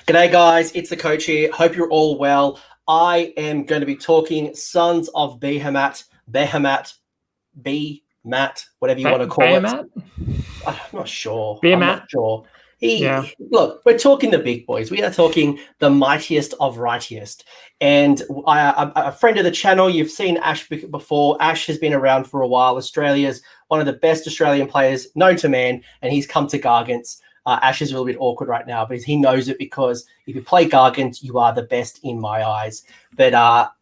G'day guys, it's the coach here. Hope you're all well. I am going to be talking Sons of Behemat, whatever you want to call it. I'm not sure. Behemat? I'm not sure. Yeah. Look, we're talking the big boys. We are talking the mightiest of rightiest. And a friend of the channel, you've seen Ash before. Ash has been around for a while. Australia's one of the best Australian players known to man, and he's come to Gargants. Ash is a little bit awkward right now, but he knows it because if you play Gargant, you are the best in my eyes. But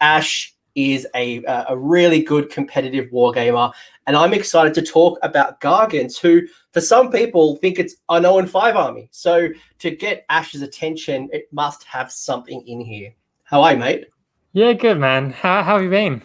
Ash is a really good competitive wargamer, and I'm excited to talk about Gargants, who for some people think it's an 0-5 army. So to get Ash's attention, it must have something in here. How are you, mate? Yeah, good, man. How have you been?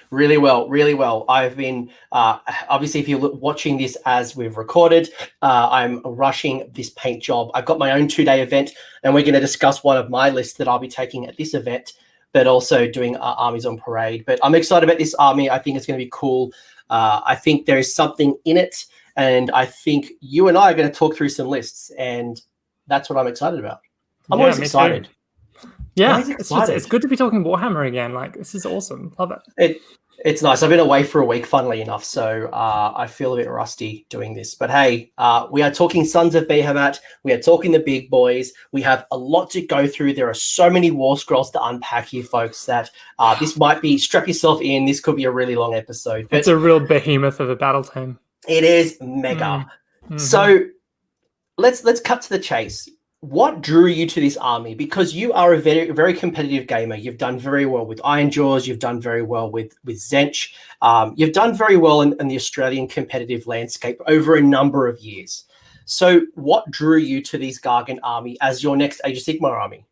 Really well, really well. I've been, obviously, if you're watching this as we've recorded, I'm rushing this paint job. I've got my own 2-day event, and we're going to discuss one of my lists that I'll be taking at this event, but also doing armies on parade. But I'm excited about this army. I think it's going to be cool. I think there is something in it, and I think you and I are going to talk through some lists, and that's what I'm excited about. I'm always excited. Yeah, it's good to be talking Warhammer again. Like, this is awesome. Love it. It's nice. I've been away for a week, funnily enough, so I feel a bit rusty doing this. But hey, we are talking Sons of Behemat. We are talking the big boys. We have a lot to go through. There are so many war scrolls to unpack here, folks, that this might be, strap yourself in. This could be a really long episode. It's a real behemoth of a battle team. It is mega. Mm-hmm. So let's cut to the chase. What drew you to this army? Because you are a very, very competitive gamer. You've done very well with Ironjaws. You've done very well with Tzeentch. You've done very well in the Australian competitive landscape over a number of years. So what drew you to this Gargan army as your next Age of Sigmar army?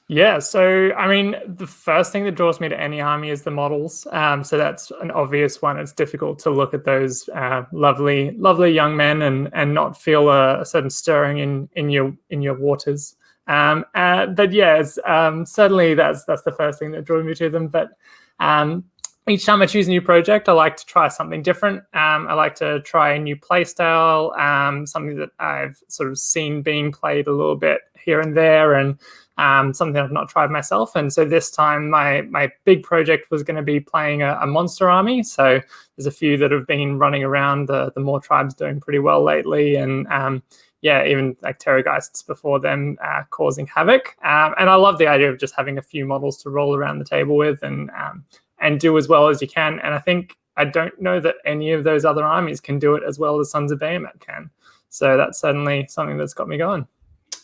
Yeah, so, I mean, the first thing that draws me to any army is the models. So that's an obvious one. It's difficult to look at those lovely young men and not feel a certain stirring in your waters. But yeah, certainly that's the first thing that drew me to them. But each time I choose a new project, I like to try something different. I like to try a new play style, something that I've sort of seen being played a little bit here and there, and something I've not tried myself. And so this time my big project was going to be playing a monster army. So there's a few that have been running around, the more tribes doing pretty well lately, and yeah, even like Terrorgeists before them causing havoc. And I love the idea of just having a few models to roll around the table with and do as well as you can. And I don't know that any of those other armies can do it as well as Sons of Behemat can. So that's certainly something that's got me going.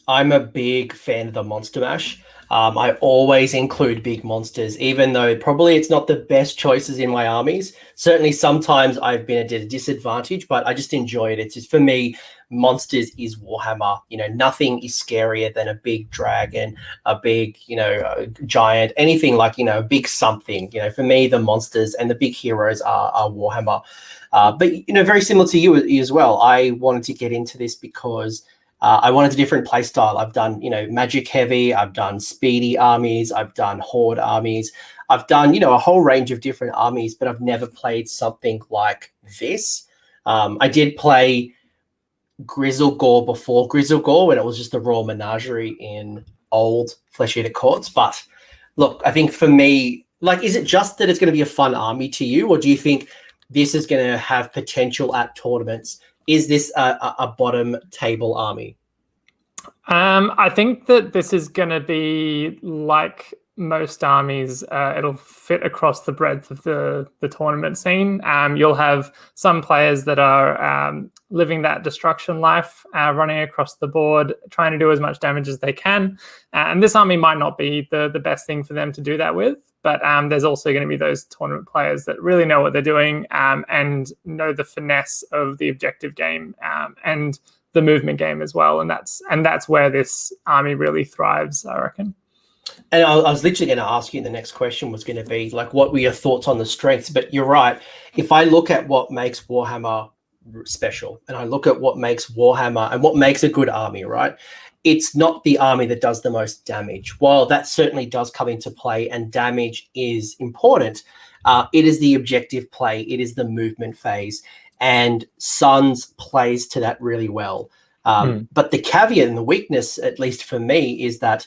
I'm a big fan of the Monster Mash. I always include big monsters, even though probably it's not the best choices in my armies. Certainly sometimes I've been at a disadvantage, but I just enjoy it. It's just, for me, monsters is Warhammer. You know, nothing is scarier than a big dragon, a big, a giant, anything like, a big something. For me, the monsters and the big heroes are Warhammer. But, very similar to you as well. I wanted to get into this because I wanted a different play style. I've done, magic heavy. I've done speedy armies. I've done horde armies. I've done, a whole range of different armies, but I've never played something like this. I did play Grizzle Gore before Grizzle Gore when it was just the Royal Menagerie in old Flesh Eater Courts. But look, I think for me, is it just that it's going to be a fun army to you, or do you think this is going to have potential at tournaments? Is this a bottom table army? I think that this is going to be like most armies. It'll fit across the breadth of the tournament scene. You'll have some players that are living that destruction life, running across the board, trying to do as much damage as they can. And this army might not be the best thing for them to do that with. But there's also going to be those tournament players that really know what they're doing and know the finesse of the objective game and the movement game as well. And that's where this army really thrives, I reckon. And I was literally going to ask you, the next question was going to be, what were your thoughts on the strengths? But you're right. If I look at what makes Warhammer special, and I look at what makes Warhammer and what makes a good army, right? It's not the army that does the most damage. While that certainly does come into play and damage is important, it is the objective play. It is the movement phase. And Sons plays to that really well. But the caveat and the weakness, at least for me, is that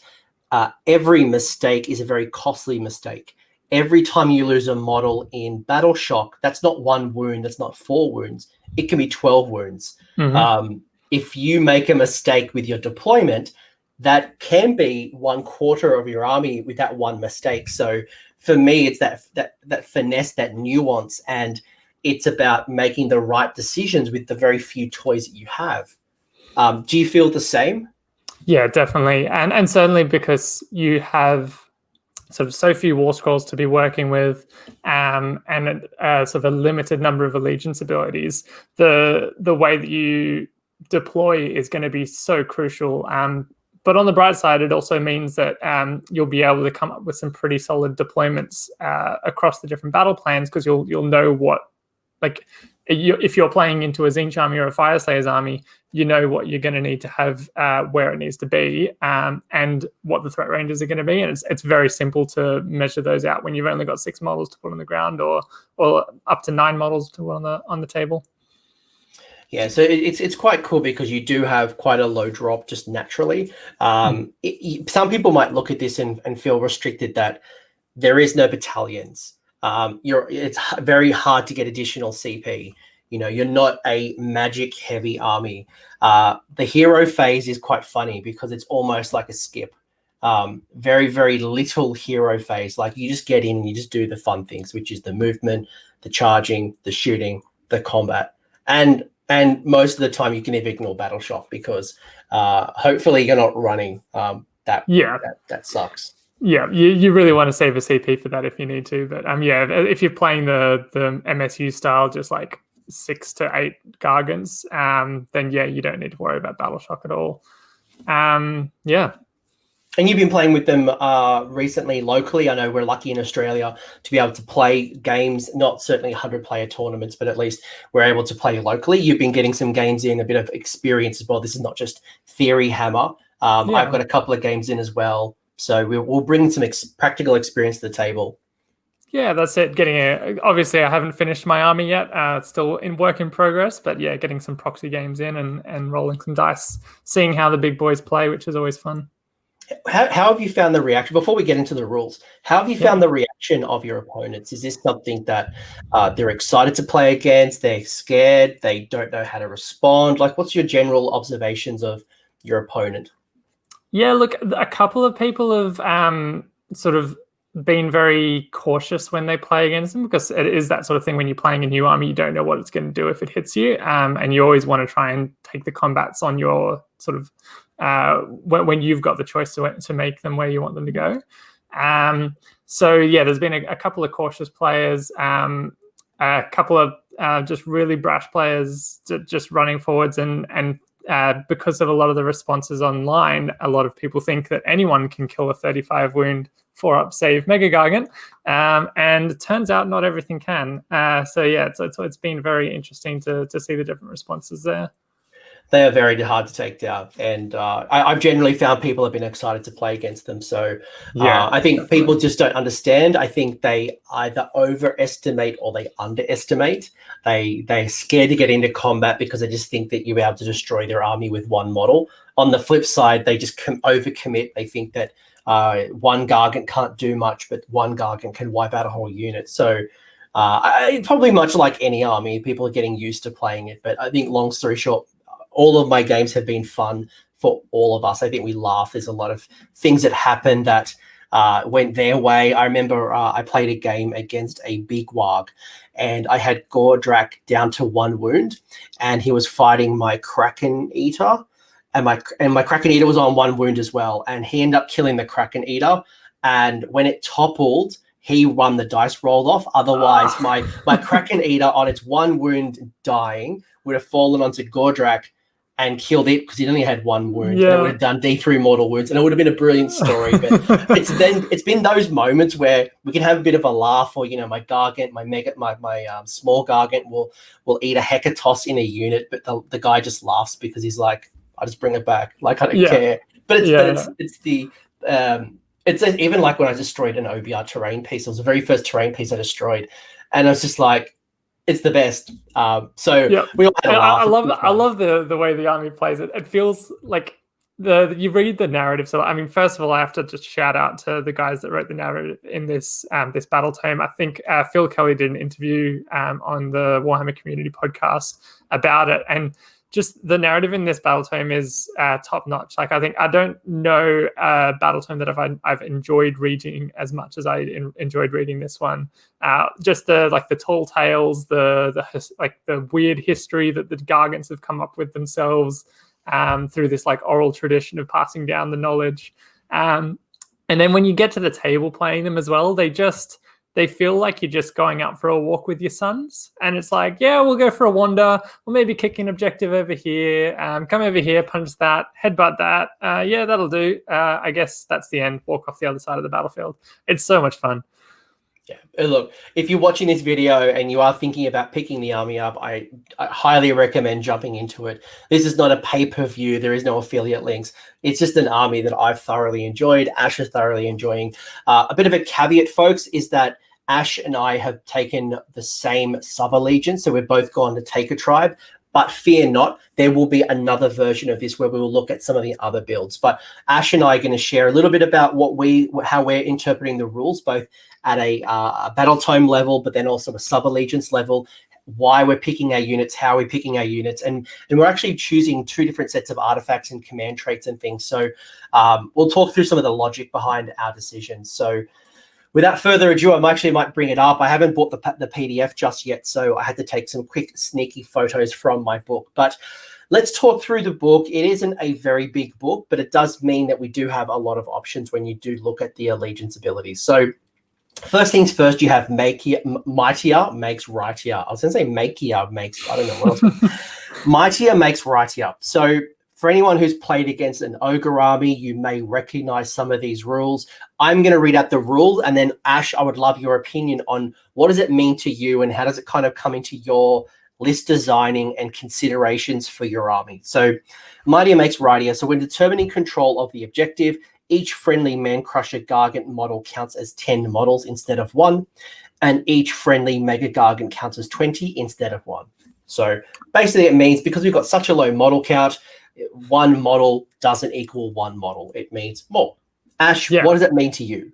every mistake is a very costly mistake. Every time you lose a model in battle shock, that's not 1 wound, that's not 4 wounds. It can be 12 wounds. If you make a mistake with your deployment, that can be 1/4 of your army with that one mistake. So for me, it's that finesse, that nuance, and it's about making the right decisions with the very few toys that you have. Do you feel the same? Yeah, definitely. And certainly because you have sort of so few war scrolls to be working with, and sort of a limited number of allegiance abilities, the way that you deploy is going to be so crucial. But on the bright side, it also means that you'll be able to come up with some pretty solid deployments across the different battle plans, because you'll know what, like, if you're playing into a Tzeentch army or a Fireslayer's army, you know what you're going to need to have where it needs to be, and what the threat ranges are going to be. And it's very simple to measure those out when you've only got 6 models to put on the ground, or up to 9 models to put on the table. Yeah, so it's quite cool because you do have quite a low drop just naturally. Some people might look at this and feel restricted that there is no battalions. It's very hard to get additional CP. You know, you're not a magic heavy army. The hero phase is quite funny because it's almost like a skip. Very, very little hero phase. Like, you just get in and you just do the fun things, which is the movement, the charging, the shooting, the combat. And most of the time you can even ignore battle shock because hopefully you're not running that sucks. Yeah, you really want to save a CP for that if you need to. But yeah, if you're playing the MSU style, just like 6 to 8 Gargants, then yeah, you don't need to worry about battle shock at all. Yeah. And you've been playing with them recently locally. I know we're lucky in Australia to be able to play games, not certainly 100-player tournaments, but at least we're able to play locally. You've been getting some games in, a bit of experience as well. This is not just theory hammer. I've got a couple of games in as well. So we'll bring some practical experience to the table. Yeah, that's it. Obviously, I haven't finished my army yet. It's still in work in progress. But yeah, getting some proxy games in and rolling some dice, seeing how the big boys play, which is always fun. How have you found the reaction? Before we get into the rules, how have you found the reaction of your opponents? Is this something that they're excited to play against? They're scared? They don't know how to respond? Like, what's your general observations of your opponent? Yeah, look, a couple of people have sort of been very cautious when they play against them, because it is that sort of thing when you're playing a new army, you don't know what it's going to do if it hits you, and you always want to try and take the combats on your sort of when you've got the choice to make them where you want them to go. So yeah, there's been a couple of cautious players, a couple of just really brash players just running forwards, and because of a lot of the responses online, a lot of people think that anyone can kill a 35 wound 4-up save mega-gargant, and it turns out not everything can. So yeah, it's been very interesting to see the different responses there. They are very hard to take down, and I've generally found people have been excited to play against them. So I think people just don't understand. I think they either overestimate or they underestimate. They're scared to get into combat because they just think that you're able to destroy their army with one model. On the flip side, they just overcommit. They think that one Gargant can't do much, but one Gargant can wipe out a whole unit. So probably much like any army, people are getting used to playing it. But I think, long story short, all of my games have been fun for all of us. I think we laugh. There's a lot of things that happened that went their way. I remember I played a game against a big warg, and I had Gordrak down to 1 wound, and he was fighting my kraken-eater, and my kraken-eater was on 1 wound as well, and he ended up killing the kraken-eater. And when it toppled, he won the dice rolled off. Otherwise, my kraken-eater on its 1 wound dying would have fallen onto Gordrak and killed it because he only had 1 wound. And it would have done D3 mortal wounds, and it would have been a brilliant story. But it's been those moments where we can have a bit of a laugh, or my Gargant, my small Gargant will eat a Hecatos in a unit, but the guy just laughs because he's like, I just bring it back, like I don't care. But it's even like when I destroyed an OBR terrain piece. It was the very first terrain piece I destroyed, and I was just like, It's the best. So Yep. we all had a laugh. I love the way the army plays it. It feels like you read the narrative. So I mean, first of all, I have to just shout out to the guys that wrote the narrative in this this battle tome. I think Phil Kelly did an interview on the Warhammer Community podcast about it, and just the narrative in this battle tome is top notch. Like, I don't know a battle tome that I've enjoyed reading as much as I enjoyed reading this one. Just the tall tales, the weird history that the Gargants have come up with themselves through this like oral tradition of passing down the knowledge. And then when you get to the table playing them as well, they feel like you're just going out for a walk with your sons. And it's like, yeah, we'll go for a wander. We'll maybe kick an objective over here. Come over here, punch that, headbutt that. Yeah, that'll do. I guess that's the end. Walk off the other side of the battlefield. It's so much fun. Yeah. Look, if you're watching this video and you are thinking about picking the army up, I highly recommend jumping into it. This is not a pay-per-view. There is no affiliate links. It's just an army that I've thoroughly enjoyed. Ash is thoroughly enjoying. A bit of a caveat, folks, is that Ash and I have taken the same sub-allegiance, so we've both gone to take a tribe. But fear not, there will be another version of this where we will look at some of the other builds. But Ash and I are going to share a little bit about how we're interpreting the rules, both at a battle tome level, but then also a sub-allegiance level, why we're picking our units, how we're picking our units, and we're actually choosing 2 different sets of artifacts and command traits and things. So we'll talk through some of the logic behind our decisions. So without further ado, I might bring it up. I haven't bought the PDF just yet, so I had to take some quick, sneaky photos from my book. But let's talk through the book. It isn't a very big book, but it does mean that we do have a lot of options when you do look at the allegiance abilities. So first things first, you have Mightier makes Rightier. I was going to say Makier makes, I don't know what else. Mightier makes Rightier. So for anyone who's played against an ogre army, you may recognize some of these rules. I'm going to read out the rules, and then Ash, I would love your opinion on what does it mean to you and how does it kind of come into your list designing and considerations for your army. So Mightier makes Rightier. So when determining control of the objective, each friendly Man-Crusher Gargant model counts as 10 models instead of 1, and each friendly mega-gargant counts as 20 instead of 1. So basically it means because we've got such a low model count, 1 model doesn't equal 1 model. It means more. Ash, What does it mean to you?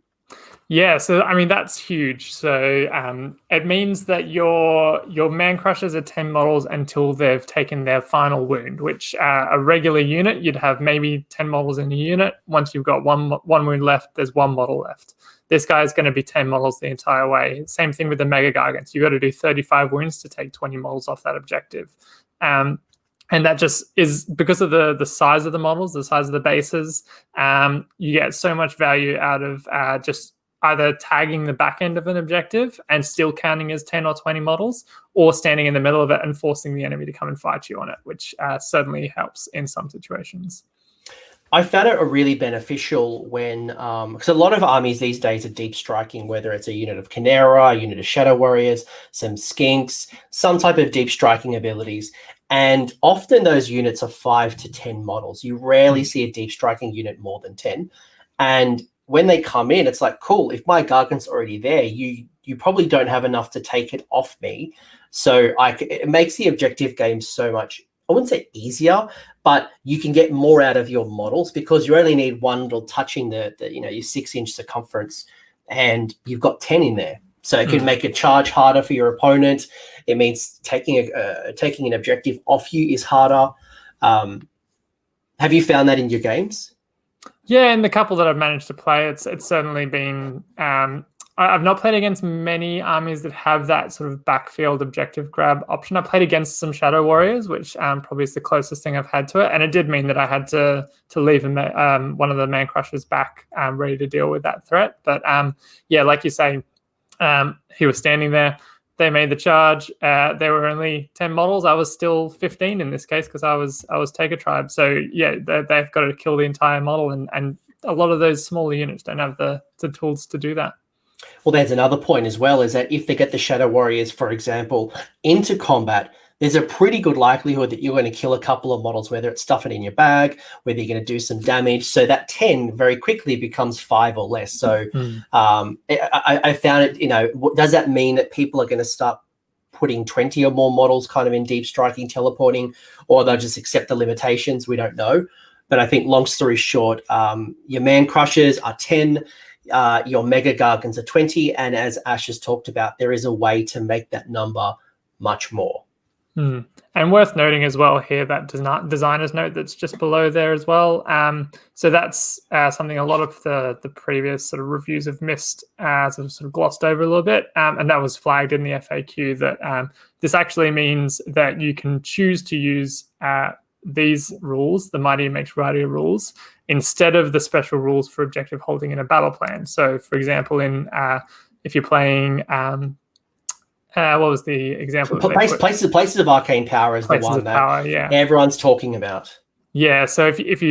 Yeah, so I mean that's huge. So it means that your man crushers are 10 models until they've taken their final wound, which a regular unit you'd have maybe 10 models in a unit. Once you've got one wound left, there's 1 model left. This guy is going to be 10 models the entire way. Same thing with the mega gargants. You've got to do 35 wounds to take 20 models off that objective. And that just is because of the size of the models, the size of the bases. You get so much value out of just either tagging the back end of an objective and still counting as 10 or 20 models, or standing in the middle of it and forcing the enemy to come and fight you on it, which certainly helps in some situations. I found it really beneficial when, because a lot of armies these days are deep striking, whether it's a unit of Chimera, a unit of Shadow Warriors, some Skinks, some type of deep striking abilities. And often those units are 5 to 10 models. You rarely see a deep striking unit more than 10. And when they come in, it's like, cool, if my Gargant's already there, you probably don't have enough to take it off me. So it makes the objective game so much, I wouldn't say easier, but you can get more out of your models because you only need one little touching your 6-inch circumference, and you've got 10 in there. So it can make a charge harder for your opponent. It means taking an objective off you is harder. Have you found that in your games? Yeah, in the couple that I've managed to play, it's certainly been. I've not played against many armies that have that sort of backfield objective grab option. I played against some Shadow Warriors, which probably is the closest thing I've had to it, and it did mean that I had to leave one of the man crushers back, ready to deal with that threat. But yeah, like you say, he was standing there. They made the charge. There were only 10 models. I was still 15 in this case because I was Take a Tribe. So yeah, they've got to kill the entire model, and a lot of those smaller units don't have the tools to do that. Well, there's another point as well, is that if they get the Shadow Warriors, for example, into combat, there's a pretty good likelihood that you're going to kill a couple of models, whether it's stuff it in your bag, whether you're going to do some damage. So that 10 very quickly becomes 5 or less. So I found it, does that mean that people are going to start putting 20 or more models kind of in deep striking, teleporting, or they'll just accept the limitations. We don't know. But I think long story short, your man crushers are 10, your mega gargans are 20. And as Ash has talked about, there is a way to make that number much more. And worth noting as well here that designer's note that's just below there as well. So that's something a lot of the previous sort of reviews have missed, sort of glossed over a little bit. And that was flagged in the FAQ that this actually means that you can choose to use these rules, the Mighty Makes Mightier rules, instead of the special rules for objective holding in a battle plan. So, for example, if you're playing... what was the example? Places of arcane power is the one that everyone's talking about. Yeah, so if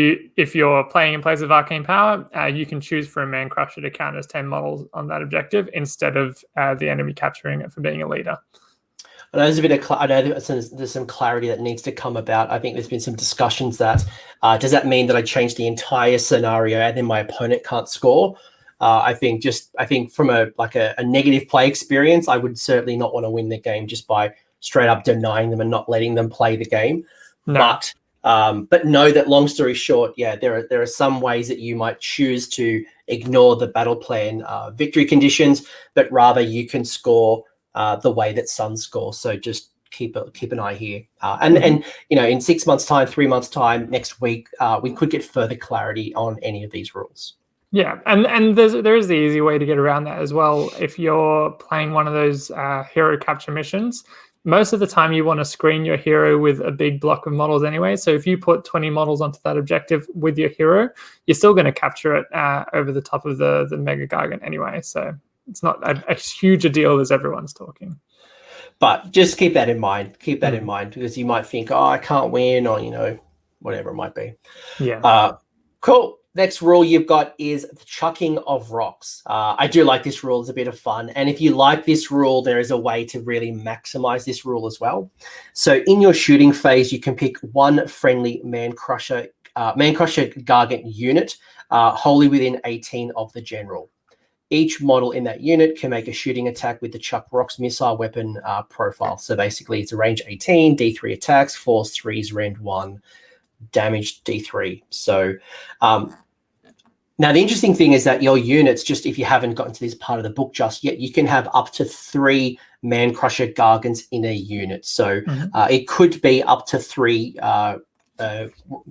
you're playing in Places of Arcane Power, you can choose for a Man Crusher to count as 10 models on that objective instead of the enemy capturing it for being a leader. I know there's some clarity that needs to come about. I think there's been some discussions that does that mean that I change the entire scenario and then my opponent can't score? I think from a negative play experience, I would certainly not want to win the game just by straight up denying them and not letting them play the game. No. But know that, long story short, there are some ways that you might choose to ignore the battle plan victory conditions, but rather you can score the way that Suns score. So just keep an eye here. And in 6 months' time, 3 months' time, next week, we could get further clarity on any of these rules. Yeah, and there is the easy way to get around that as well. If you're playing one of those hero capture missions, most of the time you want to screen your hero with a big block of models anyway. So if you put 20 models onto that objective with your hero, you're still going to capture it over the top of the mega-gargant anyway. So it's not a huge a deal as everyone's talking. But just keep that in mind. Keep that in mind, because you might think, oh, I can't win, or, whatever it might be. Yeah. Cool. Next rule you've got is the chucking of rocks. I do like this rule. It's a bit of fun. And if you like this rule, there is a way to really maximize this rule as well. So in your shooting phase, you can pick one friendly man crusher gargant unit wholly within 18 of the general. Each model in that unit can make a shooting attack with the chuck rocks missile weapon profile. So basically it's a range 18, D3 attacks, force 3s, rend 1, damage D3. So now the interesting thing is that your units, just if you haven't gotten to this part of the book just yet, you can have up to 3 man crusher gargants in a unit. So it could be up to 3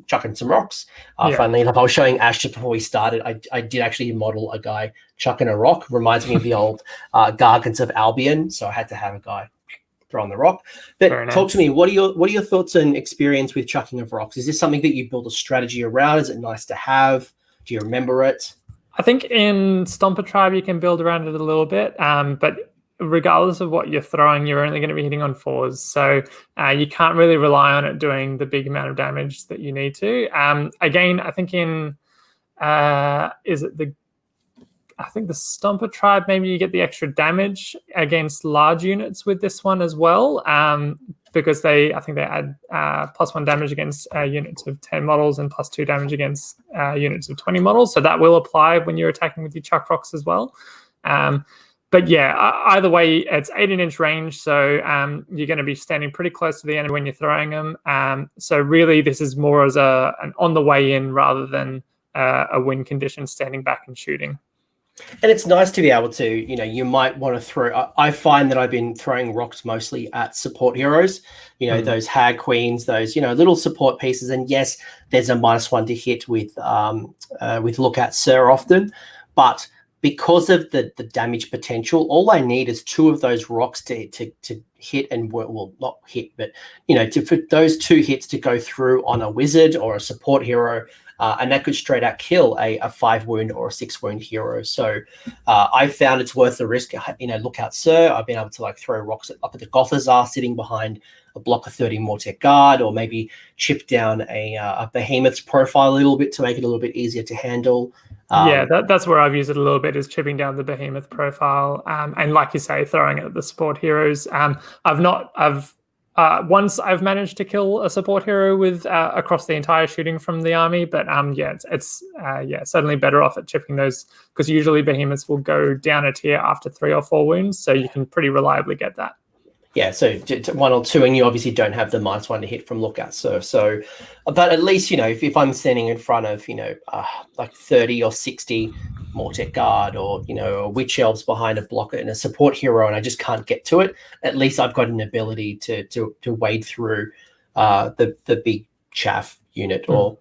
chucking some rocks. Funnily enough, I was showing Ash just before we started. I did actually model a guy chucking a rock. Reminds me of the old Gargants of Albion. So I had to have a guy throwing the rock. But talk to me. What are your thoughts and experience with chucking of rocks? Is this something that you build a strategy around? Is it nice to have? Do you remember it? I think in Stomper Tribe you can build around it a little bit, but regardless of what you're throwing, you're only going to be hitting on 4s. So you can't really rely on it doing the big amount of damage that you need to. Again, I think I think the Stomper Tribe, maybe you get the extra damage against large units with this one as well, because I think they add +1 damage against units of 10 models and +2 damage against units of 20 models. So that will apply when you're attacking with your chuck rocks as well. But yeah, either way, it's 18-inch range, so you're going to be standing pretty close to the enemy when you're throwing them. So really, this is more as an on the way in rather than a win condition, standing back and shooting. And it's nice to be able to, you might want to throw. I find that I've been throwing rocks mostly at support heroes, those hag queens, those, little support pieces. And yes, there's a -1 to hit with Lookout Sir often, but because of the damage potential, all I need is 2 of those rocks to hit and well, not hit, but for those 2 hits to go through on a wizard or a support hero. And that could straight out kill a 5 wound or a 6 wound hero. So I found it's worth the risk. Lookout Sir, I've been able to throw rocks up at the Gothazar sitting behind a block of 30 Mortec Guard, or maybe chip down a Behemoth's profile a little bit to make it a little bit easier to handle. That's where I've used it a little bit, is chipping down the Behemoth profile. And like you say, throwing it at the support heroes. Once I've managed to kill a support hero with across the entire shooting from the army, but it's certainly better off at chipping those, because usually Behemoths will go down a tier after 3 or 4 wounds, so you can pretty reliably get that. Yeah, so 1 or 2, and you obviously don't have the -1 to hit from lookout. So, but at least, if I'm standing in front of, like 30 or 60 Mortek Guard, or, a Witch Elves behind a blocker and a support hero, and I just can't get to it, at least I've got an ability to wade through the big chaff unit, or,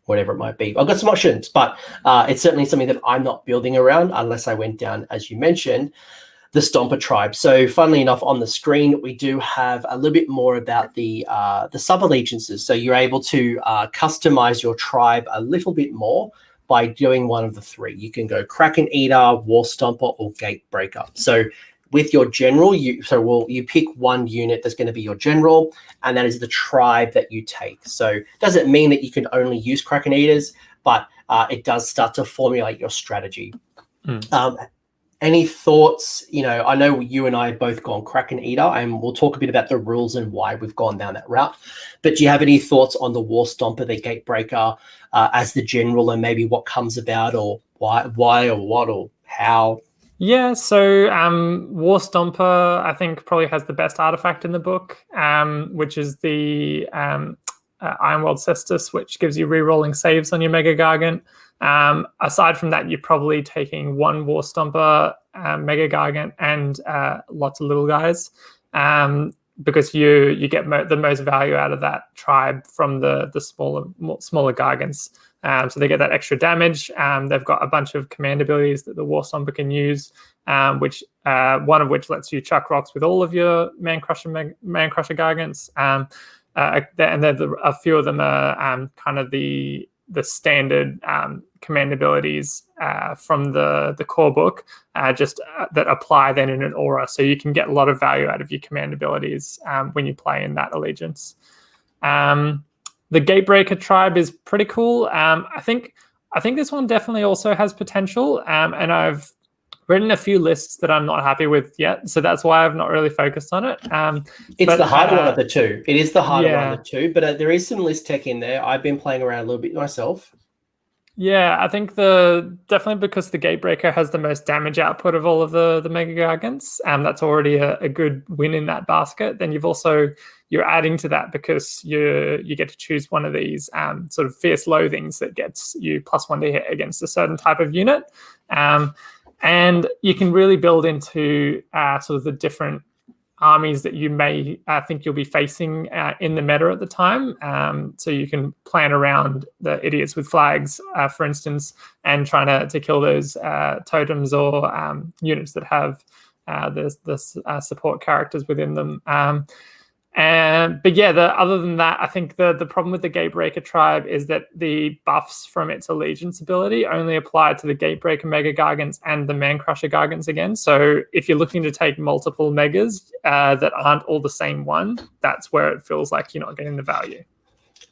whatever it might be. I've got some options, but it's certainly something that I'm not building around unless I went down, as you mentioned, the Stomper tribe. So funnily enough, on the screen, we do have a little bit more about the sub-allegiances. So you're able to customize your tribe a little bit more by doing one of the 3. You can go Kraken-eater, War Stomper, or Gatebreaker. So with your general, you pick one unit that's going to be your general, and that is the tribe that you take. So it doesn't mean that you can only use Kraken-eaters, but it does start to formulate your strategy. Any thoughts? I know you and I have both gone Kraken-eater, and we'll talk a bit about the rules and why we've gone down that route. But do you have any thoughts on the War Stomper, the Gatebreaker, as the general, and maybe what comes about, or why or what, or how? Yeah, so War Stomper, I think, probably has the best artifact in the book, which is the Ironworld Cestus, which gives you re-rolling saves on your mega-gargant. Aside from that, you're probably taking 1 War Stomper, mega-gargant, and lots of little guys, because you get the most value out of that tribe from the smaller gargants. So they get that extra damage. They've got a bunch of command abilities that the War Stomper can use, which one of which lets you chuck rocks with all of your Man Crusher gargants. And then a few of them are kind of the standard command abilities from the core book, that apply then in an aura. So you can get a lot of value out of your command abilities when you play in that allegiance. The Gatebreaker tribe is pretty cool. I think this one definitely also has potential, and I've written a few lists that I'm not happy with yet, so that's why I've not really focused on it. It's the harder one of the two. It is the harder one of the two, but there is some list tech in there. I've been playing around a little bit myself. Yeah, I think definitely because the Gatebreaker has the most damage output of all of the mega-gargants, that's already a good win in that basket. Then you're adding to that because you get to choose one of these sort of fierce loathings that gets you +1 to hit against a certain type of unit. And you can really build into sort of the different armies that you may think you'll be facing in the meta at the time. So you can plan around the idiots with flags, for instance, and trying to kill those totems or units that have the support characters within them. But yeah, other than that, I think the problem with the Gatebreaker tribe is that the buffs from its allegiance ability only apply to the Gatebreaker mega-gargants and the Man-Crusher gargants again. So if you're looking to take multiple megas that aren't all the same one, that's where it feels like you're not getting the value.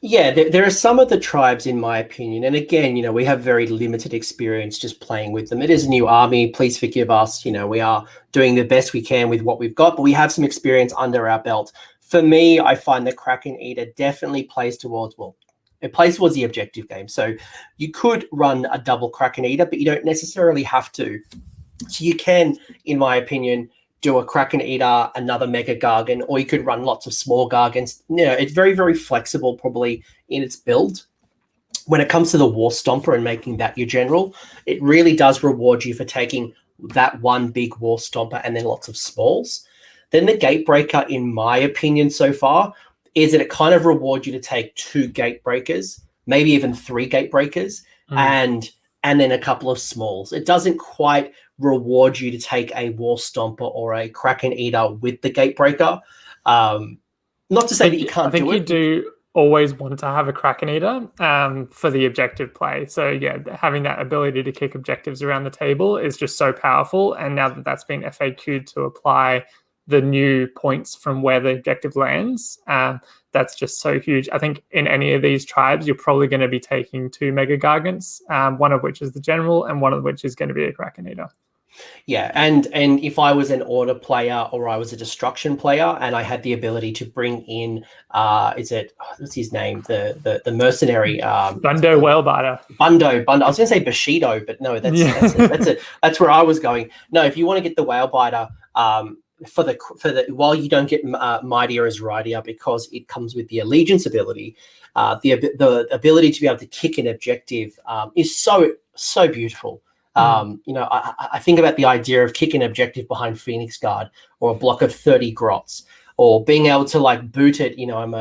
Yeah, there are some of the tribes, in my opinion, and again, we have very limited experience just playing with them. It is a new army. Please forgive us. We are doing the best we can with what we've got, but we have some experience under our belt. For me, I find the Kraken-eater definitely plays towards the objective game. So you could run a double Kraken-eater, but you don't necessarily have to. So you can, in my opinion, do a Kraken-eater, another mega-gargant, or you could run lots of small gargants. It's very, very flexible probably in its build. When it comes to the War Stomper and making that your general, it really does reward you for taking that one big War Stomper and then lots of smalls. Then the Gatebreaker, in my opinion so far, is that it kind of rewards you to take 2 Gatebreakers, maybe even 3 Gatebreakers, and then a couple of smalls. It doesn't quite reward you to take a War Stomper or a Kraken-eater with the Gatebreaker. Not to say that you can't do it. I think you do always want to have a Kraken-eater for the objective play. So yeah, having that ability to kick objectives around the table is just so powerful. And now that that's been FAQ'd to apply the new points from where the objective lands, that's just so huge. I think in any of these tribes, you're probably going to be taking 2 mega-gargants, one of which is the general and one of which is going to be a Kraken-eater. Yeah, and if I was an order player or I was a destruction player and I had the ability to bring in, what's his name? The mercenary. Bundo Whalebiter. Bundo. I was going to say Bushido, but no, that's where I was going. No, if you want to get the Whalebiter, for the while you don't get Mightier as Rightier because it comes with the Allegiance ability, the ability to be able to kick an objective is so beautiful. I think about the idea of kicking an objective behind Phoenix Guard or a block of 30 grots, or being able to like boot it. I'm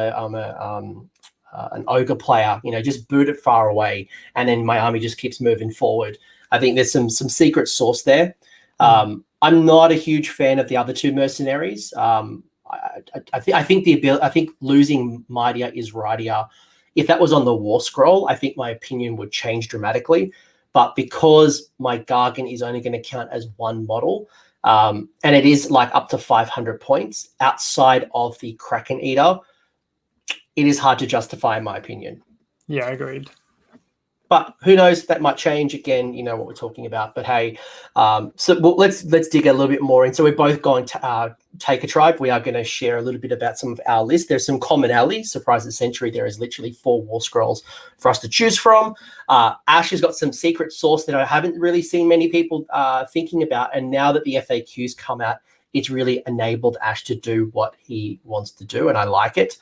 an ogre player, just boot it far away, and then my army just keeps moving forward. I think there's some secret sauce there. I'm not a huge fan of the other two mercenaries. I think losing Mightier is Rightier. If that was on the War Scroll, I think my opinion would change dramatically. But because my Gargan is only going to count as one model, and it is like up to 500 points outside of the kraken-eater, it is hard to justify, in my opinion. Yeah, agreed. But who knows? That might change again. You know what we're talking about. But hey, let's dig a little bit more in. So we're both going to take a tribe. We are going to share a little bit about some of our list. There's some commonalities. Surprise the Century. There is literally 4 War Scrolls for us to choose from. Ash has got some secret sauce that I haven't really seen many people thinking about. And now that the FAQs come out, it's really enabled Ash to do what he wants to do, and I like it.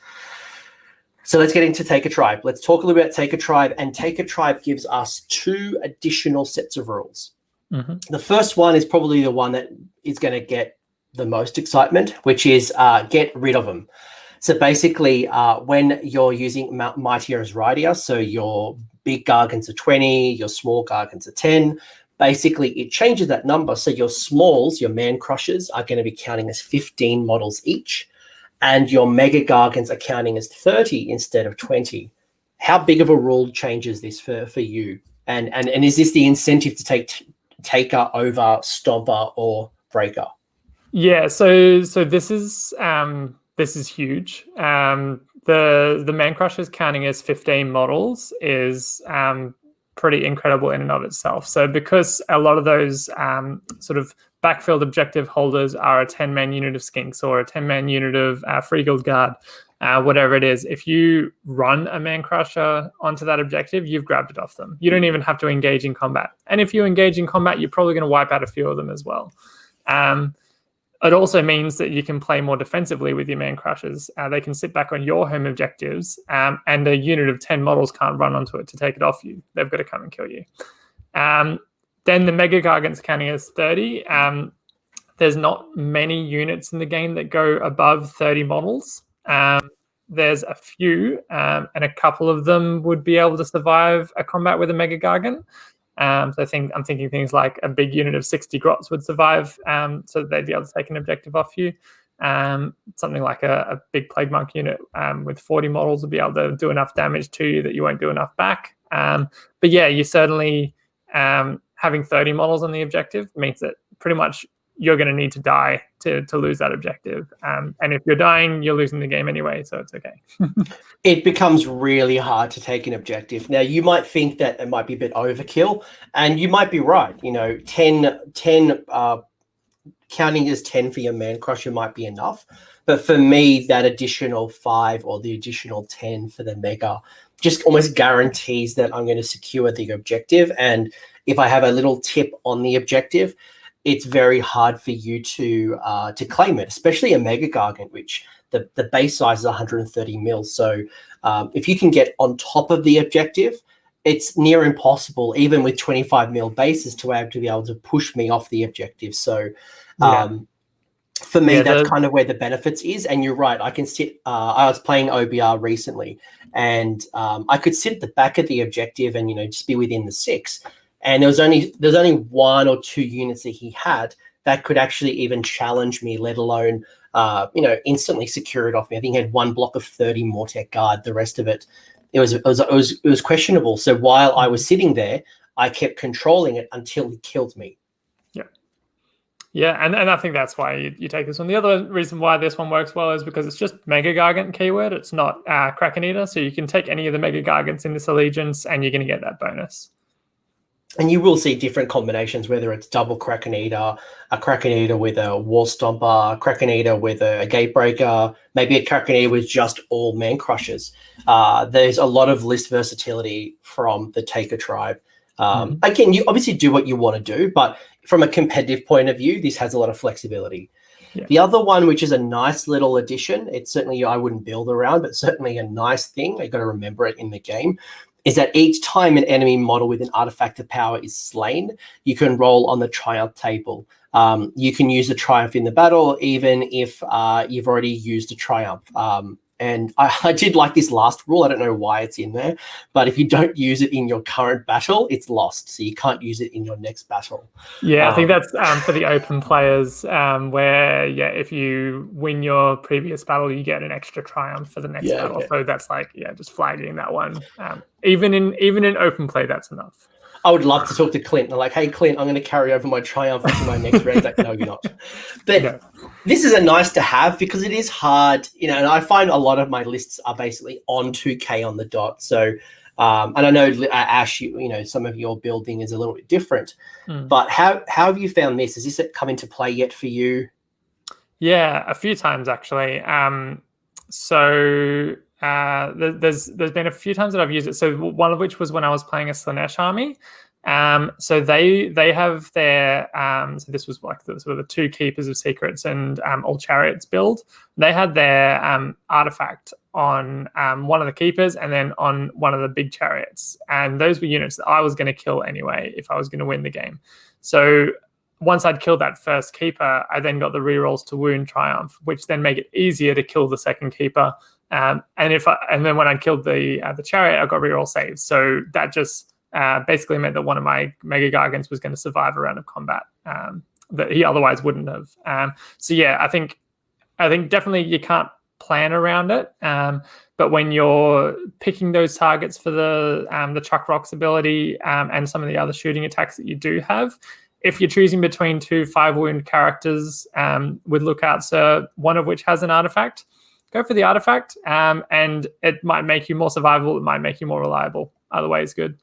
So let's get into Take a Tribe. Let's talk a little bit about Take a Tribe. And Take a Tribe gives us 2 additional sets of rules. The first one is probably the one that is going to get the most excitement, which is get rid of them. So basically, when you're using Mightier as Rightier, so your big Gargants are 20, your small Gargants are 10, basically it changes that number. So your smalls, your Man Crushers, are going to be counting as 15 models each. And your mega-gargants are counting as 30 instead of 20. How big of a rule changes this for you? And is this the incentive to take Taker over Stomper or Breaker? Yeah, so this is huge. The Man Crushers counting as 15 models is pretty incredible in and of itself. So because a lot of those sort of backfield objective holders are a 10-man unit of Skinks or a 10-man unit of Free Guild Guard, whatever it is, if you run a Man Crusher onto that objective, you've grabbed it off them. You don't even have to engage in combat. And if you engage in combat, you're probably going to wipe out a few of them as well. It also means that you can play more defensively with your Man Crushers. They can sit back on your home objectives, and a unit of 10 models can't run onto it to take it off you. They've got to come and kill you. Then the Mega-Gargants counting as 30. There's not many units in the game that go above 30 models. There's a few, and a couple of them would be able to survive a combat with a Mega-Gargant. So I'm thinking things like a big unit of 60 grots would survive, so that they'd be able to take an objective off you. Something like a big Plague Monk unit with 40 models would be able to do enough damage to you that you won't do enough back. But yeah, you certainly having 30 models on the objective means that pretty much you're going to need to die to lose that objective. And if you're dying, you're losing the game anyway, so it's okay. It becomes really hard to take an objective. Now, you might think that it might be a bit overkill, and you might be right. 10 counting as 10 for your Man Crusher might be enough. But for me, that additional 5 or the additional 10 for the Mega just almost guarantees that I'm going to secure the objective. And if I have a little tip on the objective, it's very hard for you to claim it, especially a Mega-Gargant, which the base size is 130 mils. So if you can get on top of the objective, it's near impossible, even with 25 mil bases, to be able to push me off the objective. So for me, that's kind of where the benefits is. And you're right, I can sit. I was playing OBR recently, and I could sit at the back of the objective and just be within the 6. And there's only 1 or 2 units that he had that could actually even challenge me, let alone instantly secure it off me. I think he had 1 block of 30 Mortec Guard. The rest of it was questionable. So while I was sitting there, I kept controlling it until he killed me. Yeah, and I think that's why you take this one. The other reason why this one works well is because it's just Mega-Gargant keyword. It's not kraken-eater, so you can take any of the Mega-Gargants in this allegiance, and you're going to get that bonus. And you will see different combinations, whether it's double kraken-eater, a kraken-eater with a Wall Stomper, a kraken-eater with a Gatebreaker, maybe a kraken-eater with just all Man Crushers. There's a lot of list versatility from the Taker tribe. Again, you obviously do what you want to do, but from a competitive point of view, this has a lot of flexibility. Yeah. The other one, which is a nice little addition, it's certainly I wouldn't build around, but certainly a nice thing. I got to remember it in the game. Is that each time an enemy model with an artifact of power is slain, you can roll on the triumph table. You can use a triumph in the battle, even if you've already used a triumph. And I did like this last rule. I don't know why it's in there, but if you don't use it in your current battle, it's lost. So you can't use it in your next battle. Yeah, I think that's for the open players, where if you win your previous battle, you get an extra triumph for the next battle. Okay. So that's like just flagging that one. Even in open play, that's enough. I would love to talk to Clint. They're like, hey, Clint, I'm going to carry over my triumph into my next raid. Like, no, you're not. But this is a nice to have because it is hard, and I find a lot of my lists are basically on 2K on the dot. So, and I know, Ash, some of your building is a little bit different. But how have you found this? Has this come into play yet for you? Yeah, a few times actually. So there's been a few times that I've used it. So one of which was when I was playing a Slaanesh army. So they have their so this was like the sort of the 2 keepers of secrets and all chariots build. They had their artifact on one of the keepers and then on one of the big chariots, and those were units that I was going to kill anyway if I was going to win the game. So once I'd killed that first keeper, I then got the rerolls to wound triumph, which then make it easier to kill the second keeper. And then when I killed the chariot, I got reroll saves. So that just basically meant that one of my mega-gargants was going to survive a round of combat that he otherwise wouldn't have. So yeah, I think definitely you can't plan around it. But when you're picking those targets for the Chuck Rocks ability and some of the other shooting attacks that you do have, if you're choosing between 2 5-wound characters with lookouts, one of which has an artifact, go for the artifact, and it might make you more survivable. It might make you more reliable. Either way is good.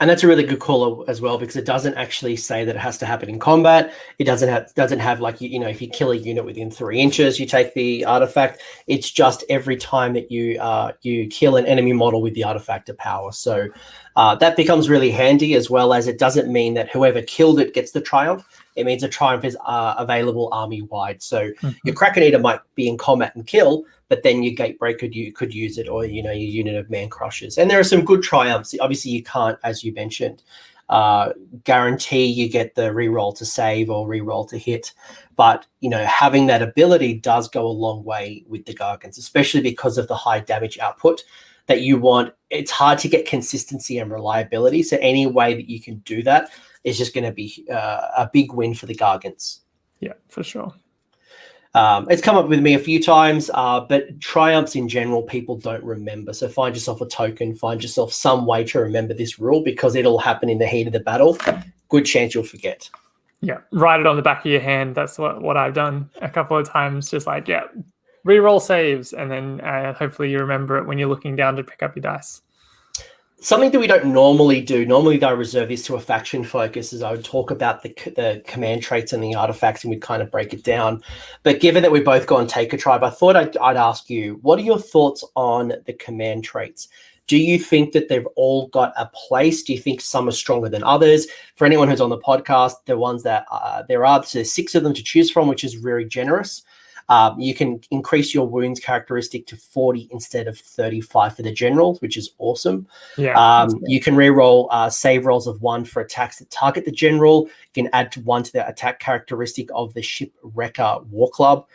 And that's a really good call as well, because it doesn't actually say that it has to happen in combat. It doesn't have like, if you kill a unit within 3 inches, you take the artifact. It's just every time that you kill an enemy model with the artifact of power. So that becomes really handy, as well as it doesn't mean that whoever killed it gets the triumph. It means a triumph is available army-wide. So your kraken-eater might be in combat and kill, but then your gatebreaker, you could use it, or your unit of man crushers. And there are some good triumphs. Obviously, you can't, as you mentioned, guarantee you get the reroll to save or reroll to hit. But having that ability does go a long way with the Gargants, especially because of the high damage output that you want. It's hard to get consistency and reliability. So any way that you can do that is just going to be a big win for the Gargants. Yeah, for sure. It's come up with me a few times, but triumphs in general, people don't remember. So find yourself a token, find yourself some way to remember this rule, because it'll happen in the heat of the battle. Good chance you'll forget. Yeah, write it on the back of your hand. That's what I've done a couple of times. Just like, reroll saves, and then hopefully you remember it when you're looking down to pick up your dice. Something that we don't normally do, normally I reserve this to a faction focus, is I would talk about the command traits and the artifacts, and we'd kind of break it down. But given that we both go on Take a Tribe, I thought I'd ask you, what are your thoughts on the command traits? Do you think that they've all got a place? Do you think some are stronger than others? For anyone who's on the podcast, the ones that there's 6 of them to choose from, which is very generous. You can increase your wounds characteristic to 40 instead of 35 for the generals, which is awesome. Yeah. You can reroll save rolls of 1 for attacks that target the general. You can add 1 to the attack characteristic of the Shipwrecker War Club.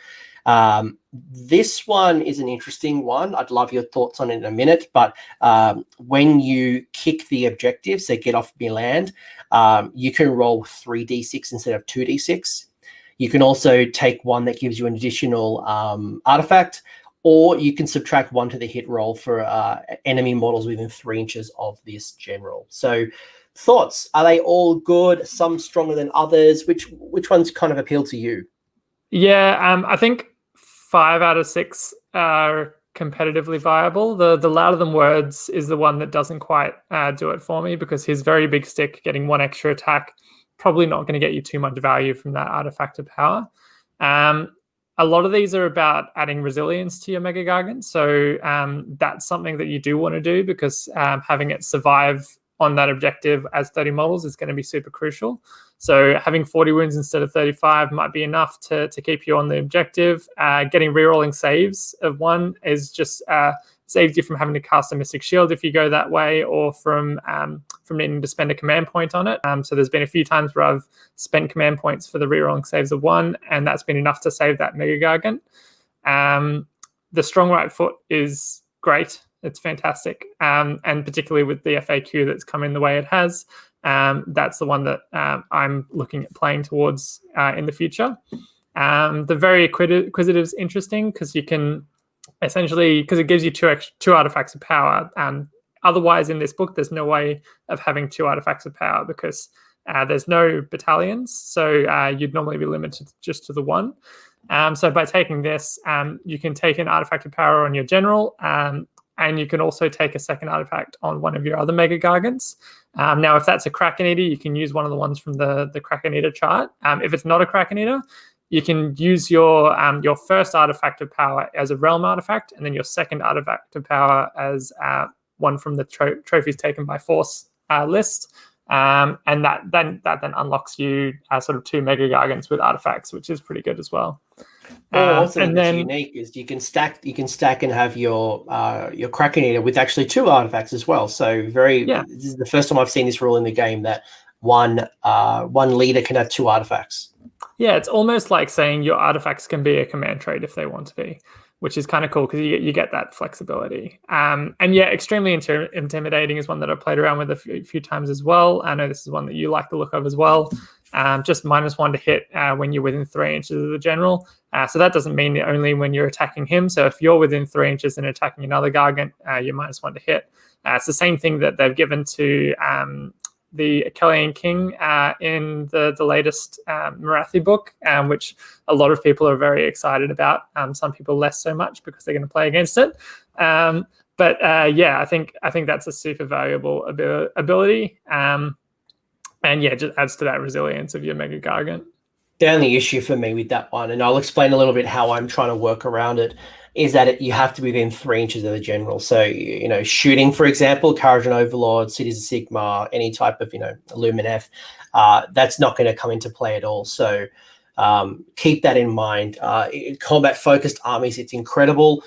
This one is an interesting one. I'd love your thoughts on it in a minute. But when you kick the objective, so get off your land, you can roll 3d6 instead of 2d6. You can also take 1 that gives you an additional artifact, or you can subtract 1 to the hit roll for enemy models within 3 inches of this general. So thoughts, are they all good? Some stronger than others? Which ones kind of appeal to you? Yeah, I think 5 out of 6 are competitively viable. The louder than words is the one that doesn't quite do it for me, because his very big stick, getting 1 extra attack, probably not going to get you too much value from that artifact of power. A lot of these are about adding resilience to your mega-gargant. So that's something that you do want to do, because having it survive on that objective as 30 models is going to be super crucial. So having 40 wounds instead of 35 might be enough to keep you on the objective. Getting rerolling saves of 1 is just saves you from having to cast a Mystic Shield if you go that way, or from needing to spend a command point on it. So there's been a few times where I've spent command points for the rerolling saves of 1, and that's been enough to save that mega-gargant. The strong right foot is great. It's fantastic. And particularly with the FAQ that's come in the way it has, that's the one that I'm looking at playing towards in the future. The very Inquisitive is interesting because you can essentially, because it gives you two artifacts of power. Otherwise, in this book, there's no way of having 2 artifacts of power because there's no battalions. So you'd normally be limited just to the 1. So by taking this, you can take an artifact of power on your general, and you can also take a second artifact on one of your other mega-gargants. Now, if that's a kraken-eater, you can use one of the ones from the kraken-eater chart. If it's not a kraken-eater, you can use your first artifact of power as a realm artifact, and then your second artifact of power as one from the trophies taken by force list. And that then unlocks you sort of 2 mega-gargants with artifacts, which is pretty good as well. Also, and then unique is you can stack and have your kraken-eater with actually 2 artifacts as well. So this is the first time I've seen this rule in the game that one leader can have 2 artifacts. Yeah, it's almost like saying your artifacts can be a command trait if they want to be, which is kind of cool because you get that flexibility. And yeah, extremely intimidating is one that I've played around with a few times as well. I know this is one that you like the look of as well. Just -1 to hit when you're within 3 inches of the general. So that doesn't mean only when you're attacking him. So if you're within 3 inches and attacking another Gargant, you're -1 to hit. It's the same thing that they've given to the Kellyan King in the latest Marathi book, which a lot of people are very excited about. Some people less so much because they're going to play against it. But yeah, I think that's a super valuable ability. And yeah, it just adds to that resilience of your mega-gargant. The only issue for me with that one, and I'll explain a little bit how I'm trying to work around it, is that you have to be within 3 inches of the general. So, shooting, for example, Kharadron Overlord, Cities of Sigmar, any type of, Illuminef, that's not going to come into play at all. So keep that in mind. Combat-focused armies, it's incredible.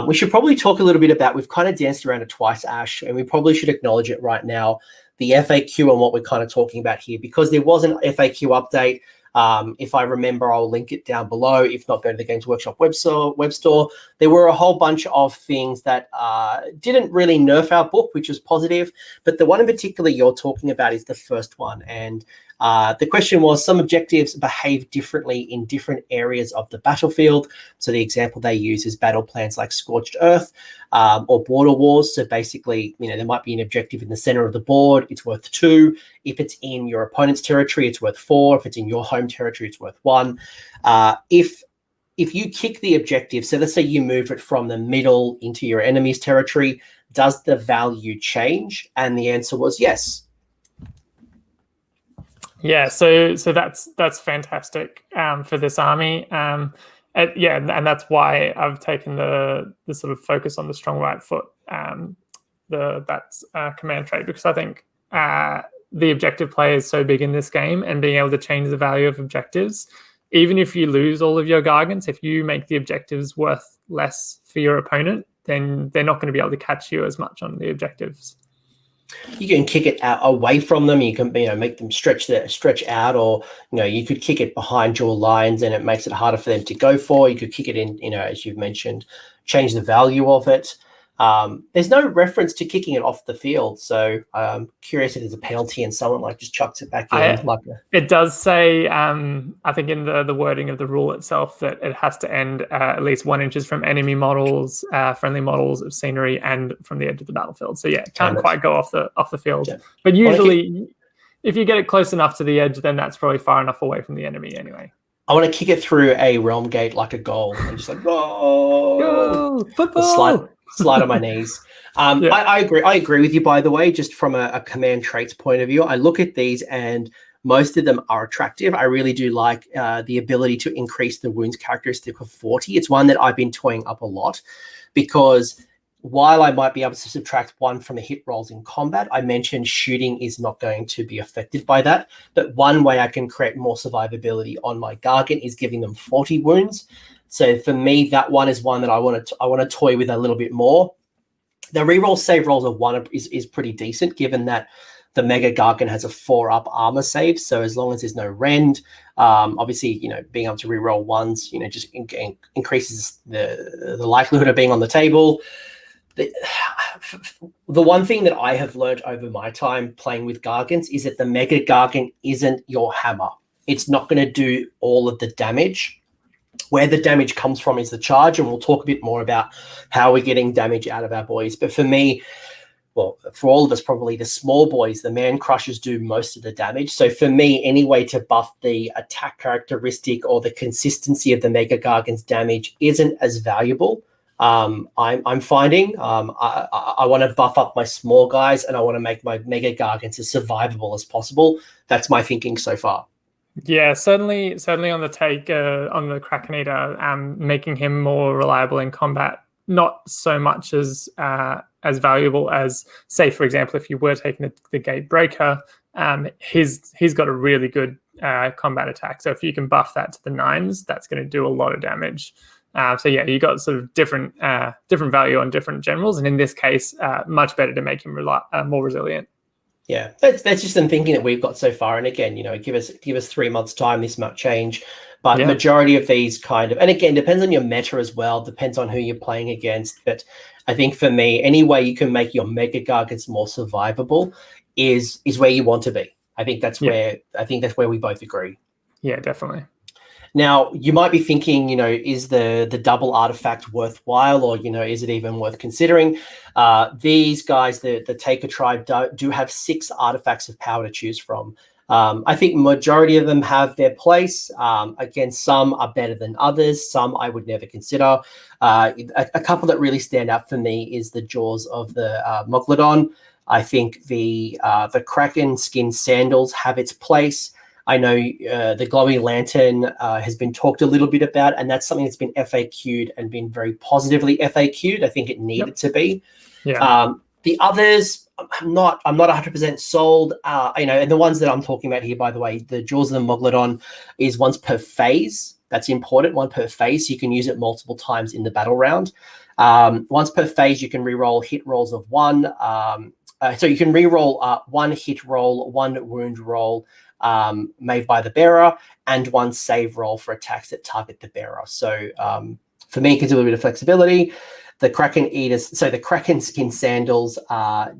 We should probably talk a little bit about, we've kind of danced around it twice, Ash, and we probably should acknowledge it right now, the FAQ and what we're kind of talking about here, because there was an FAQ update. If I remember, I'll link it down below. If not, go to the Games Workshop web store. There were a whole bunch of things that didn't really nerf our book, which was positive. But the one in particular you're talking about is the first one. And the question was, some objectives behave differently in different areas of the battlefield. So the example they use is battle plans like Scorched Earth or Border Wars. So basically, there might be an objective in the center of the board. It's worth 2. If it's in your opponent's territory, it's worth 4. If it's in your home territory, it's worth 1. If you kick the objective, so let's say you move it from the middle into your enemy's territory, does the value change? And the answer was yes. Yeah, so that's fantastic for this army. And that's why I've taken the sort of focus on the strong right foot, that's command trait, because I think the objective play is so big in this game, and being able to change the value of objectives, even if you lose all of your Gargants, if you make the objectives worth less for your opponent, then they're not going to be able to catch you as much on the objectives. You can kick it out away from them. You can, make them stretch out, or you could kick it behind your lines, and it makes it harder for them to go for. You could kick it in, as you've mentioned, change the value of it. There's no reference to kicking it off the field, so I'm curious if there's a penalty and someone just chucks it back in. It does say, I think in the wording of the rule itself, that it has to end at least 1 inches from enemy models, friendly models of scenery, and from the edge of the battlefield. So yeah, it can't quite go off the field. Yeah. But usually, if you get it close enough to the edge, then that's probably far enough away from the enemy anyway. I want to kick it through a realm gate like a goal, and just go football. Slide on my knees. Yeah. I agree with you, by the way, just from a command traits point of view. I look at these and most of them are attractive. I really do like the ability to increase the wounds characteristic of 40. It's one that I've been toying up a lot, because while I might be able to subtract 1 from the hit rolls in combat, I mentioned shooting is not going to be affected by that. But one way I can create more survivability on my Gargan is giving them 40 wounds. So for me, that one is one that I want to toy with a little bit more. The reroll save rolls of 1 is pretty decent, given that the mega-gargant has a 4-up armor save. So as long as there's no rend, obviously, being able to reroll 1s, just increases the likelihood of being on the table. The one thing that I have learned over my time playing with Gargants is that the mega-gargant isn't your hammer. It's not going to do all of the damage. Where the damage comes from is the charge, and we'll talk a bit more about how we're getting damage out of our boys. But for me, well, for all of us, probably the small boys, the man crushers do most of the damage. So for me, any way to buff the attack characteristic or the consistency of the mega-gargant's damage isn't as valuable. I'm finding I want to buff up my small guys, and I want to make my mega-gargants as survivable as possible. That's my thinking so far. Yeah, certainly on the take on the kraken-eater, making him more reliable in combat, not so much as valuable as, say, for example, if you were taking the gate breaker, he's got a really good combat attack. So if you can buff that to the 9s, that's going to do a lot of damage. So yeah, you got sort of different value on different generals, and in this case, much better to make him more resilient. Yeah, that's just some thinking that we've got so far. And again, give us 3 months time, this might change. But majority of these kind of, and again, depends on your meta as well, depends on who you're playing against. But I think for me, any way you can make your mega-gargants more survivable is where you want to be. I think that's where we both agree. Yeah, definitely. Now, you might be thinking, is the double artifact worthwhile, or, is it even worth considering? These guys, the Taker tribe, do have 6 artifacts of power to choose from. I think majority of them have their place. Again, some are better than others. Some I would never consider. A couple that really stand out for me is the Jaws of the Moglodon. I think the Kraken skin sandals have its place. I know the Glowy Lantern has been talked a little bit about, and that's something that's been FAQ'd and been very positively FAQ'd. I think it needed to be. Yeah. The others, I'm not 100% sold. And the ones that I'm talking about here, by the way, the Jaws of the Moglodon is once per phase. That's important, 1 per phase. So you can use it multiple times in the battle round. Once per phase, you can reroll hit rolls of 1. So you can reroll 1 hit roll, 1 wound roll, made by the bearer, and 1 save roll for attacks that target the bearer. So for me, it gives a little bit of flexibility. The kraken-eater, so the Kraken skin sandals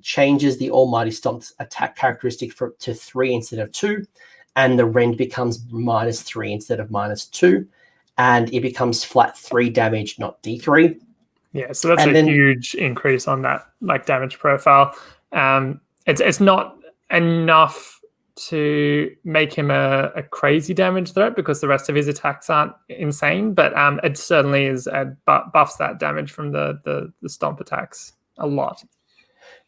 changes the Almighty Stomp's attack characteristic to 3 instead of 2, and the rend becomes -3 instead of -2, and it becomes flat 3 damage, not D3. Yeah, so that's a huge increase on that damage profile. It's not enough to make him a crazy damage threat because the rest of his attacks aren't insane, but it certainly is buffs that damage from the stomp attacks a lot.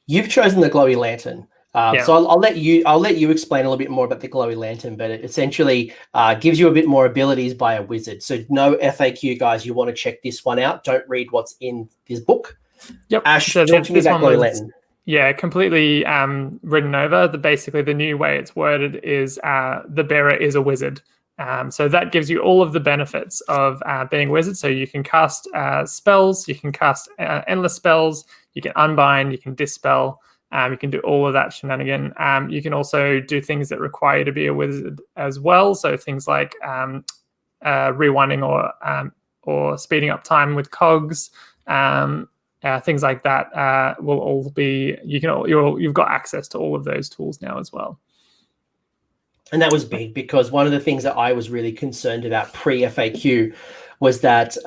You've chosen the Glowy Lantern, so I'll let you explain a little bit more about the Glowy Lantern, but it essentially gives you a bit more abilities by a wizard. So no FAQ, guys. You want to check this one out. Don't read what's in this book. Yep. Ash, talk to me about Glowy Lantern. Yeah, completely written over. Basically, the new way it's worded is the bearer is a wizard. So that gives you all of the benefits of being a wizard. So you can cast spells, you can cast endless spells, you can unbind, you can dispel, you can do all of that shenanigan. You can also do things that require you to be a wizard as well. So things like rewinding or speeding up time with cogs. Things like that will all be. You've got access to all of those tools now as well. And that was big because one of the things that I was really concerned about pre-FAQ was that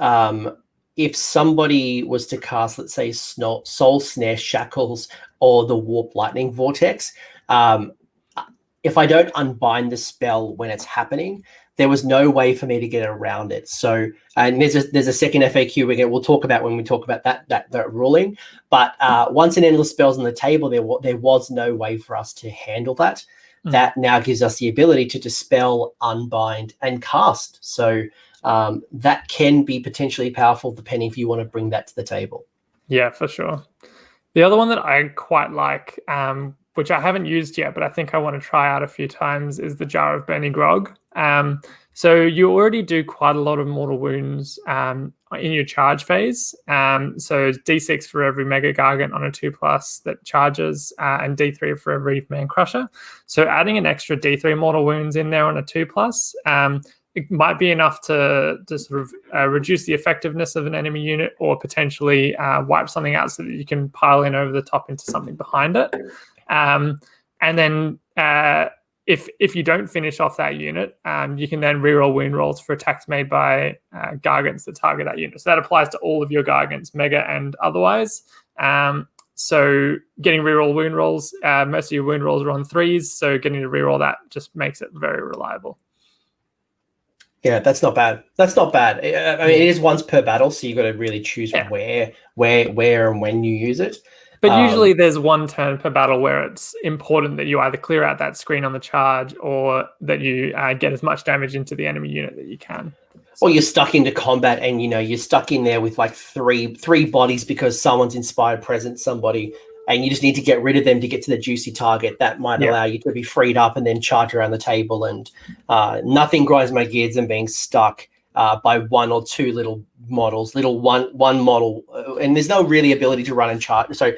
if somebody was to cast, let's say, Soul Snare Shackles or the Warp Lightning Vortex, if I don't unbind the spell when it's happening, there was no way for me to get around it. So, and there's a second FAQ we'll talk about when we talk about that ruling. But once an endless spell's on the table, there was no way for us to handle that. That now gives us the ability to dispel, unbind, and cast. So that can be potentially powerful depending if you want to bring that to the table. Yeah, for sure. The other one that I quite like, which I haven't used yet, but I think I want to try out a few times, is the Jar of Bernie Grog. So you already do quite a lot of mortal wounds in your charge phase. So D6 for every mega-gargant on a 2+ that charges, and D3 for every man crusher. So adding an extra D3 mortal wounds in there on a 2+, it might be enough to sort of reduce the effectiveness of an enemy unit, or potentially wipe something out so that you can pile in over the top into something behind it. And then if you don't finish off that unit, you can then reroll wound rolls for attacks made by gargants that target that unit. So that applies to all of your gargants, mega and otherwise. So getting reroll wound rolls, most of your wound rolls are on 3s, so getting to reroll that just makes it very reliable. Yeah, that's not bad. That's not bad. I mean, it is once per battle, so you've got to really choose where, and when you use it. But usually there's one turn per battle where it's important that you either clear out that screen on the charge, or that you get as much damage into the enemy unit that you can. Or you're stuck into combat, and you're stuck in there with like three bodies because someone's inspired presence somebody, and you just need to get rid of them to get to the juicy target. That might allow you to be freed up and then charge around the table. And nothing grinds my gears than being stuck by one or two little models, one model, and there's no really ability to run and charge. So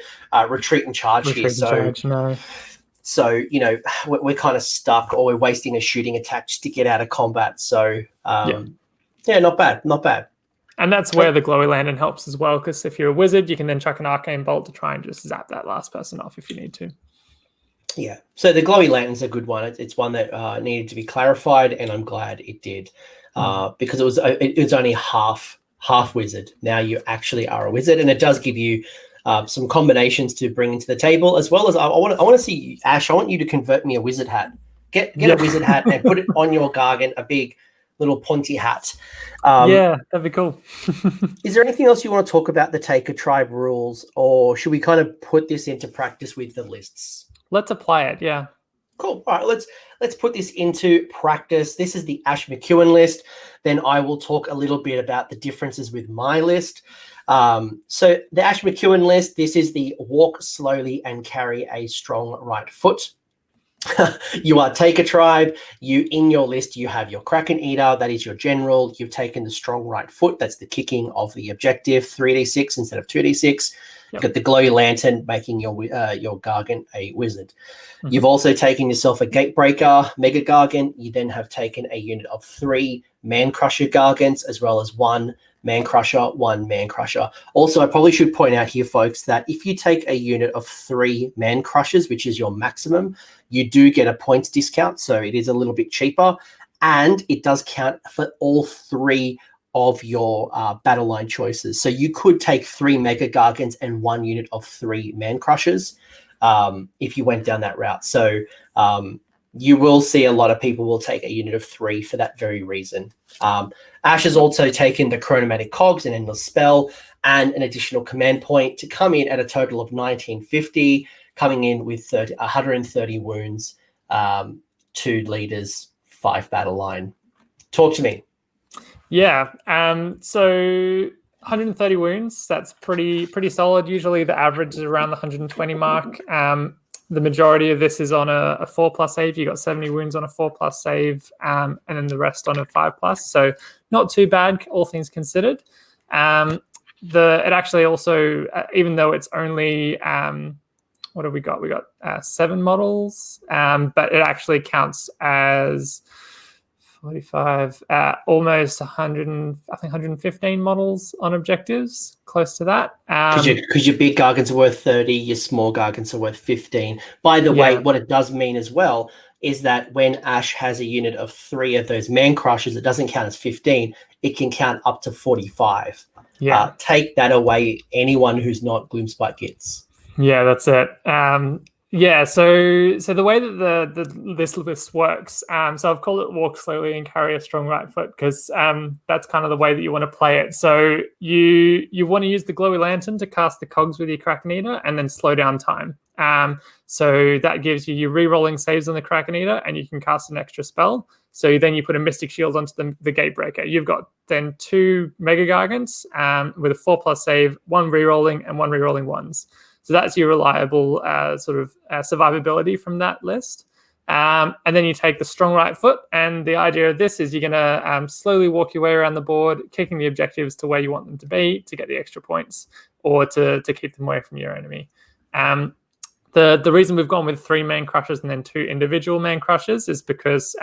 retreat and charge here. So we're kind of stuck, or we're wasting a shooting attack just to get out of combat. So not bad. And that's where the glowy lantern helps as well, because if you're a wizard, you can then chuck an arcane bolt to try and just zap that last person off if you need to. Yeah, so the glowy lantern's a good one. It's one that needed to be clarified, and I'm glad it did, because it was only half wizard. Now you actually are a wizard, and it does give you some combinations to bring into the table, as well as I want to see, Ash, I want you to convert me a wizard hat. Get a wizard hat and put it on your Gargan, a big little pointy hat. That'd be cool. Is there anything else you want to talk about the Taker tribe rules, or should we kind of put this into practice with the lists? Let's apply it. Yeah. Cool. All right, let's put this into practice. This is the Ash McEwan list. Then I will talk a little bit about the differences with my list. So the Ash McEwan list, this is the walk slowly and carry a strong right foot. You are Taker tribe. In your list, you have your kraken-eater, that is your general. You've taken the strong right foot, that's the kicking of the objective, 3d6 instead of 2d6. You've got the glowy lantern, making your Gargan a wizard. You've also taken yourself a gatebreaker, mega-gargant. You then have taken a unit of 3 man-crusher gargants, as well as 1 man-crusher, 1 man-crusher. Also, I probably should point out here, folks, that if you take a unit of 3 man-crushers, which is your maximum, you do get a points discount, so it is a little bit cheaper, and it does count for all 3 of your battle line choices. So you could take 3 mega-gargants and 1 unit of 3 man-crushers if you went down that route. So you will see a lot of people will take a unit of 3 for that very reason. Ash has also taken the chronomatic cogs, an endless spell, and an additional command point to come in at a total of 1950, coming in with 130 wounds, 2 leaders, 5 battle line. Talk to me. Yeah. So 130 wounds, that's pretty solid. Usually the average is around the 120 mark. The majority of this is on a 4+ save. You got 70 wounds on a 4+ save, and then the rest on a 5+. So not too bad, all things considered. It actually also, even though it's only what have we got? We got 7 models, but it actually counts as 45, almost 100, I think 115 models on objectives, close to that. Because your big Gargants are worth 30, your small Gargants are worth 15. By the way, what it does mean as well is that when Ash has a unit of 3 of those man crushers, it doesn't count as 15. It can count up to 45. Yeah. Take that away, anyone who's not Gloomspite gets. Yeah, that's it. So the way that this list works, so I've called it walk slowly and carry a strong right foot, because that's kind of the way that you want to play it. So you want to use the glowy lantern to cast the cogs with your kraken-eater and then slow down time. So that gives you re-rolling saves on the kraken-eater, and you can cast an extra spell. So then you put a Mystic Shield onto the Gatebreaker. You've got then 2 mega-gargants with a 4+ save, 1 re-rolling, and 1 re-rolling ones. So that's your reliable survivability from that list. And then you take the strong right foot, and the idea of this is you're going to slowly walk your way around the board, kicking the objectives to where you want them to be to get the extra points, or to keep them away from your enemy. The reason we've gone with 3 man crushers and then 2 individual man crushers is because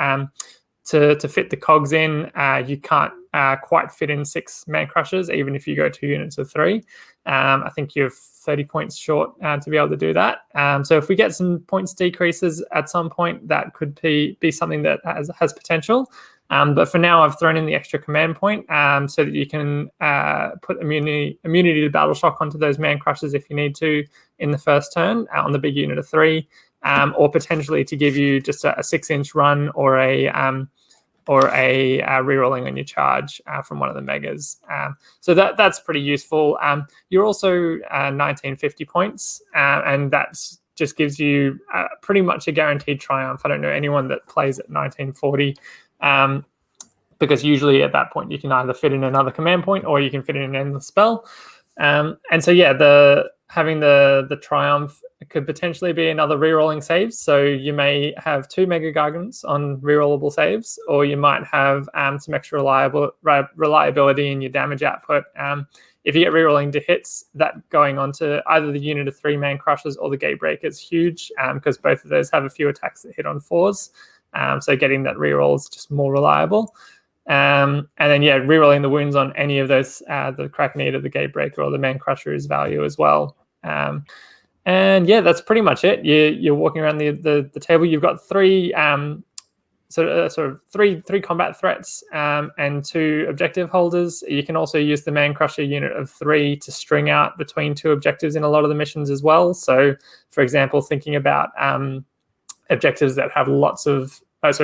to fit the cogs in, you can't quite fit in 6 man crushers, even if you go 2 units of 3. I think you're 30 points short to be able to do that. So if we get some points decreases at some point, that could be something that has potential. But for now, I've thrown in the extra command point so that you can put immunity to battle shock onto those man crushers if you need to in the first turn on the big unit of 3, or potentially to give you just a 6-inch run or a rerolling on your charge from one of the megas. So that's pretty useful. You're also 1950 points, and that just gives you pretty much a guaranteed triumph. I don't know anyone that plays at 1940, because usually at that point you can either fit in another command point or you can fit in an endless spell. And so having the triumph could potentially be another rerolling saves. So you may have 2 mega-gargants on rerollable saves, or you might have some extra reliability in your damage output. If you get rerolling to hits, that going onto either the unit of 3 man crushers or the Gatebreaker is huge, because both of those have a few attacks that hit on 4s. So getting that reroll is just more reliable. And then rerolling the wounds on any of those, the kraken-eater, the Gatebreaker, or the man crusher is value as well. And that's pretty much it. You're walking around the table. You've got 3 three combat threats and 2 objective holders. You can also use the man crusher unit of 3 to string out between 2 objectives in a lot of the missions as well. So, for example, thinking about objectives that have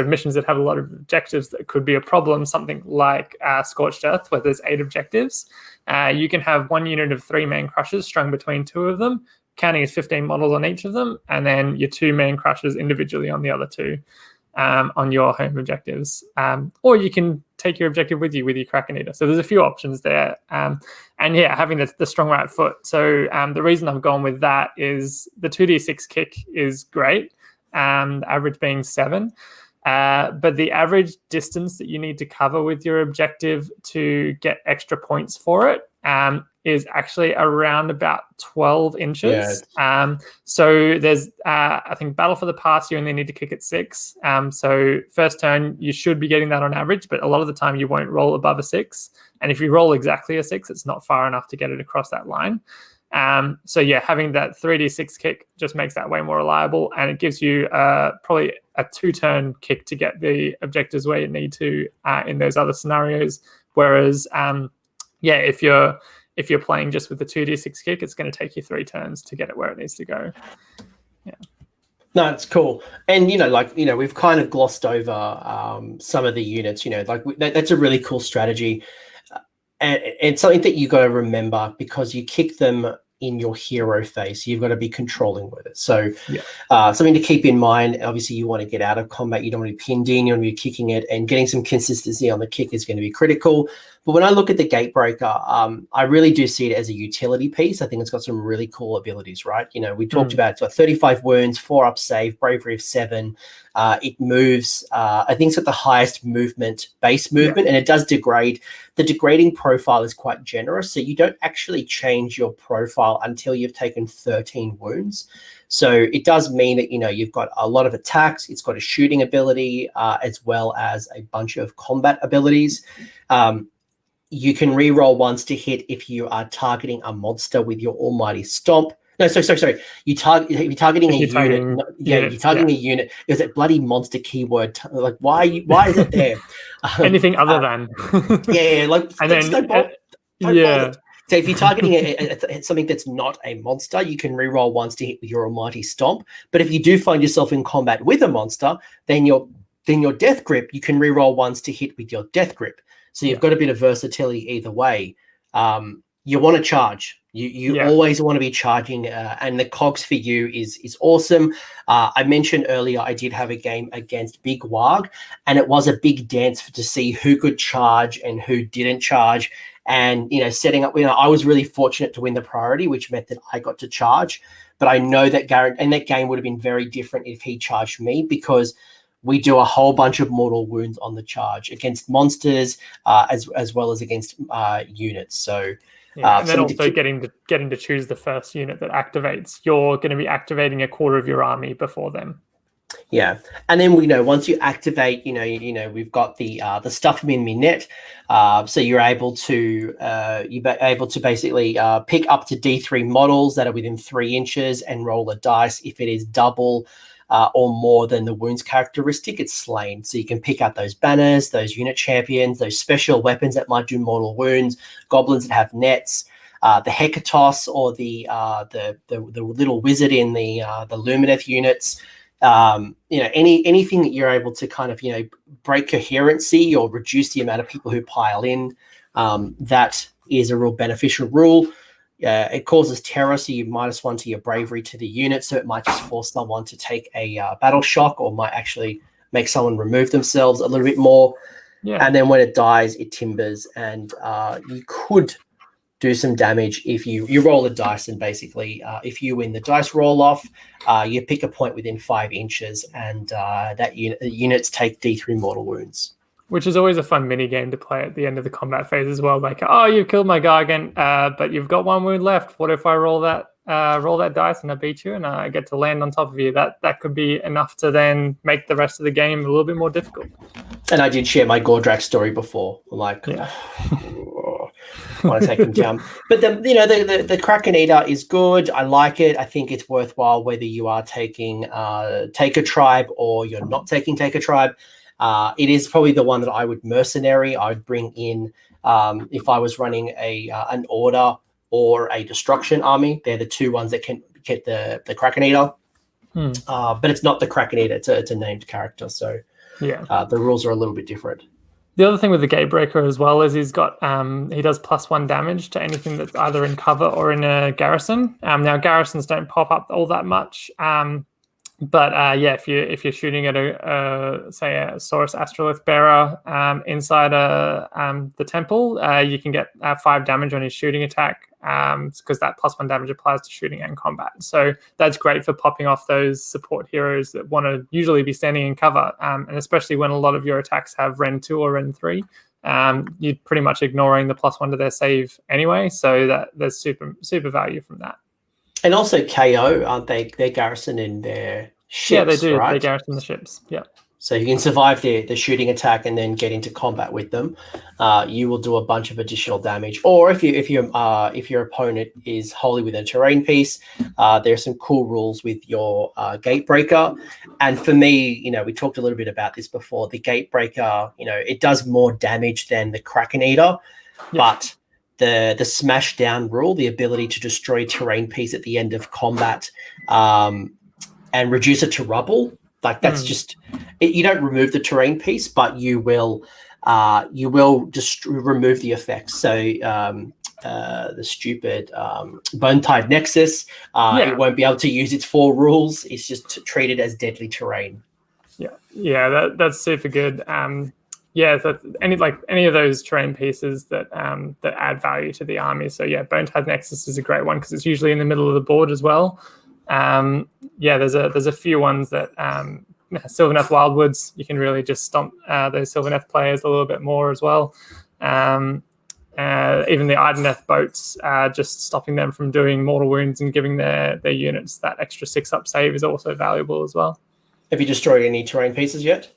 missions that have a lot of objectives that could be a problem, something like Scorched Earth, where there's 8 objectives. You can have 1 unit of 3 man crushers strung between 2 of them, counting as 15 models on each of them, and then your 2 man crushers individually on the other 2 on your home objectives. Or you can take your objective with you with your kraken-eater. So there's a few options there. Having the strong right foot. So the reason I've gone with that is the 2d6 kick is great, the average being 7. But the average distance that you need to cover with your objective to get extra points for it is actually around about 12 inches. So there's, I think, Battle for the Pass, you only need to kick at 6. So first turn, you should be getting that on average, but a lot of the time you won't roll above a 6. And if you roll exactly a 6, it's not far enough to get it across that line. Having that 3d6 kick just makes that way more reliable, and it gives you probably a 2-turn kick to get the objectives where you need to in those other scenarios. Whereas, if you're playing just with the 2d6 kick, it's going to take you 3 turns to get it where it needs to go. Yeah. No, it's cool. And, we've kind of glossed over some of the units, that's a really cool strategy. And something that you got to remember, because you kick them in your hero phase, so you've got to be controlling with it. So something to keep in mind, obviously you want to get out of combat, you don't want to be pinned in, you want to be kicking it, and getting some consistency on the kick is going to be critical. But when I look at the Gatebreaker, I really do see it as a utility piece. I think it's got some really cool abilities, right? We talked about it's got 35 wounds, 4 up save, bravery of 7. It moves, I think it's got the highest base movement, and it does degrade. The degrading profile is quite generous, so you don't actually change your profile until you've taken 13 wounds. So it does mean that, you've got a lot of attacks. It's got a shooting ability, as well as a bunch of combat abilities. You can re-roll once to hit if you are targeting a monster with your almighty stomp. No, sorry. You're targeting a unit. You're targeting a unit. Is it bloody monster keyword? Like, why is it there? Anything other than. And then don't bother. So if you're targeting something that's not a monster, you can re-roll once to hit with your almighty stomp. But if you do find yourself in combat with a monster, then your death grip, you can re-roll once to hit with your death grip. So you've got a bit of versatility either way. You want to charge. You always want to be charging, and the cogs for you is awesome. I mentioned earlier I did have a game against Big Warg, and it was a big dance to see who could charge and who didn't charge. And setting up, I was really fortunate to win the priority, which meant that I got to charge. But I know that Garrett, and that game would have been very different if he charged me, because we do a whole bunch of mortal wounds on the charge against monsters, as well as against units. So. And then also getting to choose the first unit that activates. You're going to be activating a quarter of your army before them. Yeah, and then once you activate, we've got the stuff in Minette, so you're able to basically pick up to D3 models that are within 3 inches and roll a dice. If it is double or more than the wounds characteristic, it's slain. So you can pick out those banners, those unit champions, those special weapons that might do mortal wounds, goblins that have nets, the Hecatos, or the little wizard in the Lumineth units. Anything that you're able to kind of break coherency or reduce the amount of people who pile in, that is a real beneficial rule. It causes terror, so you -1 to your bravery to the unit, so it might just force someone to take a battle shock, or might actually make someone remove themselves a little bit more. And then when it dies, it timbers, and you could do some damage if you roll a dice, and basically if you win the dice roll off, you pick a point within 5 inches, and that units take D3 mortal wounds. Which is always a fun mini game to play at the end of the combat phase as well. Like, oh, you've killed my Gargan, but you've got 1 wound left. What if I roll that dice and I beat you, and I get to land on top of you? That could be enough to then make the rest of the game a little bit more difficult. And I did share my Gordrak story before. Like, I want to take him down. But the kraken-eater is good. I like it. I think it's worthwhile whether you are taking Take a Tribe or you're not taking Take a Tribe. It is probably the one that I would mercenary. I would bring in if I was running an order or a destruction army. They're the 2 ones that can get the kraken-eater. But it's not the kraken-eater. It's a named character. So the rules are a little bit different. The other thing with the Gatebreaker as well is he's got he does +1 damage to anything that's either in cover or in a garrison. Now garrisons don't pop up all that much. But if you're shooting at say a Saurus Astrolith bearer inside the temple, you can get 5 damage on his shooting attack, because that +1 damage applies to shooting and combat. So that's great for popping off those support heroes that want to usually be standing in cover, and especially when a lot of your attacks have Ren 2 or Ren 3. You're pretty much ignoring the +1 to their save anyway, so that there's super value from that. And also KO, aren't they? They're garrison in their ships, yeah, they do. Right? They garrison the ships. Yeah. So you can survive the shooting attack and then get into combat with them. You will do a bunch of additional damage. Or if your opponent is wholly within a terrain piece, there are some cool rules with your Gatebreaker. And for me, we talked a little bit about this before. The Gatebreaker, it does more damage than the kraken-eater, but the smash down rule, the ability to destroy terrain piece at the end of combat, and reduce it to rubble, like that's just you don't remove the terrain piece, but you will just remove the effects. So the stupid bone-tied nexus, it won't be able to use its 4 rules. It's just treated as deadly terrain. That's super good. So any of those terrain pieces that add value to the army. So bone-tied nexus is a great one because it's usually in the middle of the board as well. There's a few ones that Sylvaneth Wildwoods, you can really just stomp those Sylvaneth players a little bit more as well. Even the Ideneth boats, just stopping them from doing mortal wounds and giving their units that extra 6-up save is also valuable as well. Have you destroyed any terrain pieces yet?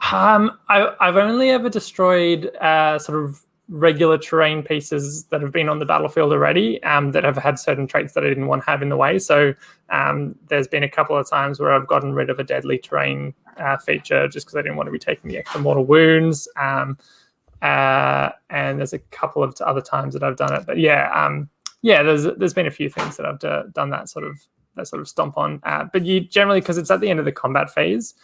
I've only ever destroyed sort of regular terrain pieces that have been on the battlefield already, that have had certain traits that I didn't want to have in the way. So there's been a couple of times where I've gotten rid of a deadly terrain feature just because I didn't want to be taking the extra mortal wounds. And there's a couple of other times that I've done it. But there's been a few things that I've done that sort of stomp on. But you generally, because it's at the end of the combat phase,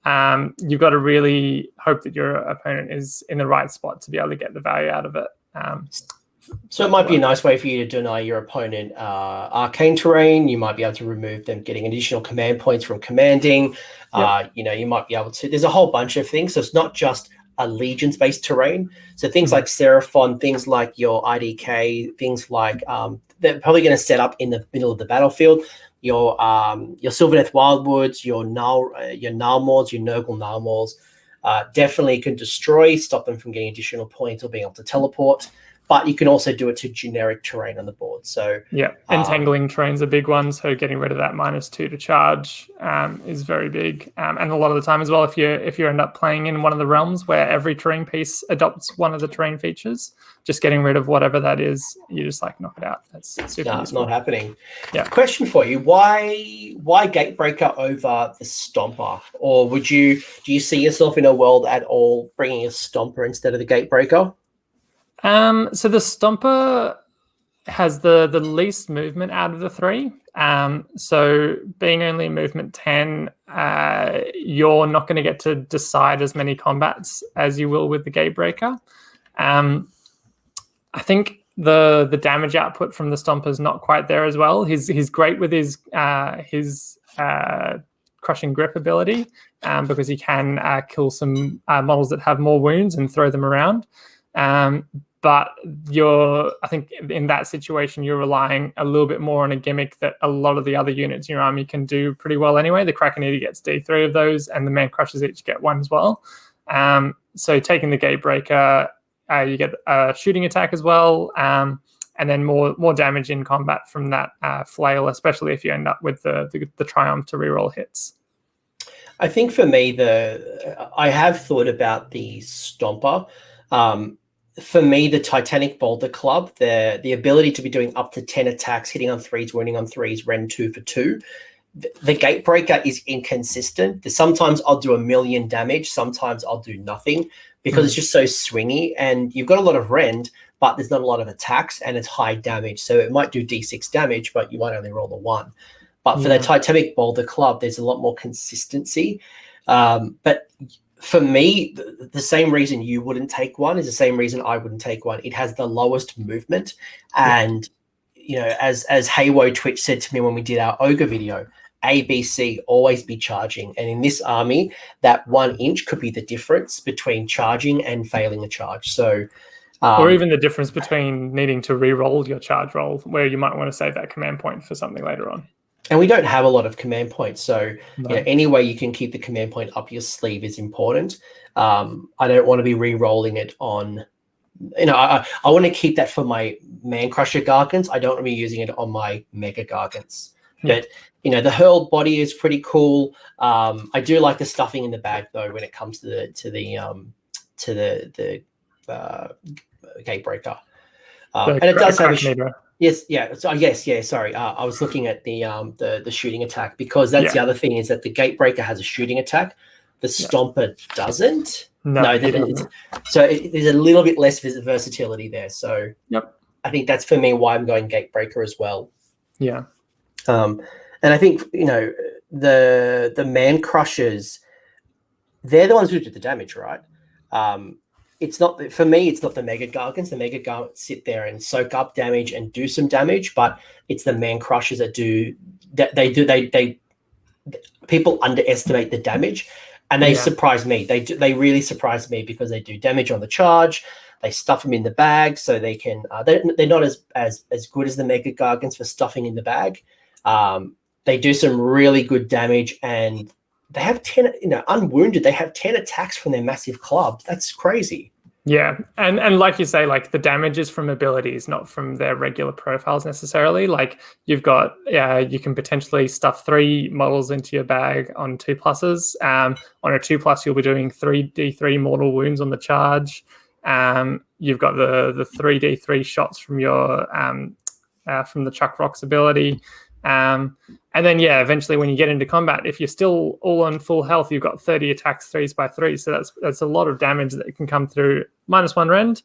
you've got to really hope that your opponent is in the right spot to be able to get the value out of it. So it might be a nice way for you to deny your opponent arcane terrain. You might be able to remove them getting additional command points from commanding. You might be able to. There's a whole bunch of things. So it's not just allegiance-based terrain. So things like Seraphon, things like your IDK, things like they're probably going to set up in the middle of the battlefield. Your Sylvaneth Wildwoods, your Nalmors, your Nurgle Nalmors, definitely can destroy, stop them from getting additional points or being able to teleport. But you can also do it to generic terrain on the board. So entangling terrain's a big one. So getting rid of that -2 to charge is very big. And a lot of the time as well, if you end up playing in one of the realms where every terrain piece adopts one of the terrain features, just getting rid of whatever that is, you just knock it out. That's super useful. It's not happening. Yeah. Question for you: Why Gatebreaker over the Stomper? Or do you see yourself in a world at all bringing a Stomper instead of the Gatebreaker? So the Stomper has the least movement out of the three. So being only movement 10, you're not going to get to decide as many combats as you will with the Gatebreaker. I think the damage output from the Stomper is not quite there as well. He's great with his crushing grip ability because he can kill some models that have more wounds and throw them around. But I think in that situation, you're relying a little bit more on a gimmick that a lot of the other units in your army can do pretty well anyway. The Kraken-eater gets D3 of those, and the Man Crushers each get 1 as well. So taking the Gatebreaker, you get a shooting attack as well, and then more damage in combat from that flail, especially if you end up with the Triumph to reroll hits. I think for me, I have thought about the Stomper. For me, the Titanic Boulder Club, the ability to be doing up to 10 attacks, hitting on 3s, winning on 3s, Ren 2 for 2. The Gatebreaker is inconsistent. Sometimes I'll do 1 million damage. Sometimes I'll do nothing because it's just so swingy. And you've got a lot of rend, but there's not a lot of attacks and it's high damage. So it might do D6 damage, but you might only roll the 1. But for the Titanic Boulder Club, there's a lot more consistency. But for me, the same reason you wouldn't take one is the same reason I wouldn't take one. It has the lowest movement. And, as Haywo Twitch said to me when we did our Ogre video, ABC, always be charging. And in this army, that 1 inch could be the difference between charging and failing a charge. So, or even the difference between needing to re-roll your charge roll, where you might want to save that command point for something later on. And we don't have a lot of command points. So any way you can keep the command point up your sleeve is important. I don't want to be re-rolling it on, I want to keep that for my Man Crusher Gargants. I don't want to be using it on my mega-gargants. But, the hurled body is pretty cool. I do like the stuffing in the bag, though, when it comes to the Gatebreaker. And it does have a... Yes, yeah. So yes, yeah. Sorry, I was looking at the shooting attack because that's the other thing is that the Gatebreaker has a shooting attack. The Stomper doesn't. No, so there's a little bit less versatility there. So I think that's for me why I'm going Gatebreaker as well. Yeah. And I think the Man Crushers, they're the ones who do the damage, right? It's not, for me, it's not the mega-gargants. The mega-gargants sit there and soak up damage and do some damage, but it's the Man Crushers that people underestimate the damage, and they surprise me. They really surprise me because they do damage on the charge. They stuff them in the bag so they can, they're not as good as the mega-gargants for stuffing in the bag. They do some really good damage, and they have 10, unwounded. They have 10 attacks from their massive club. That's crazy. Yeah, and like you say, the damage is from abilities, not from their regular profiles necessarily. You've got, you can potentially stuff 3 models into your bag on 2+. On a 2+, you'll be doing 3d3 mortal wounds on the charge. You've got the 3d3 shots from your from the Chuck Rocks ability. And then, eventually when you get into combat, if you're still all on full health, you've got 30 attacks 3x3. So that's a lot of damage that can come through -1 rend.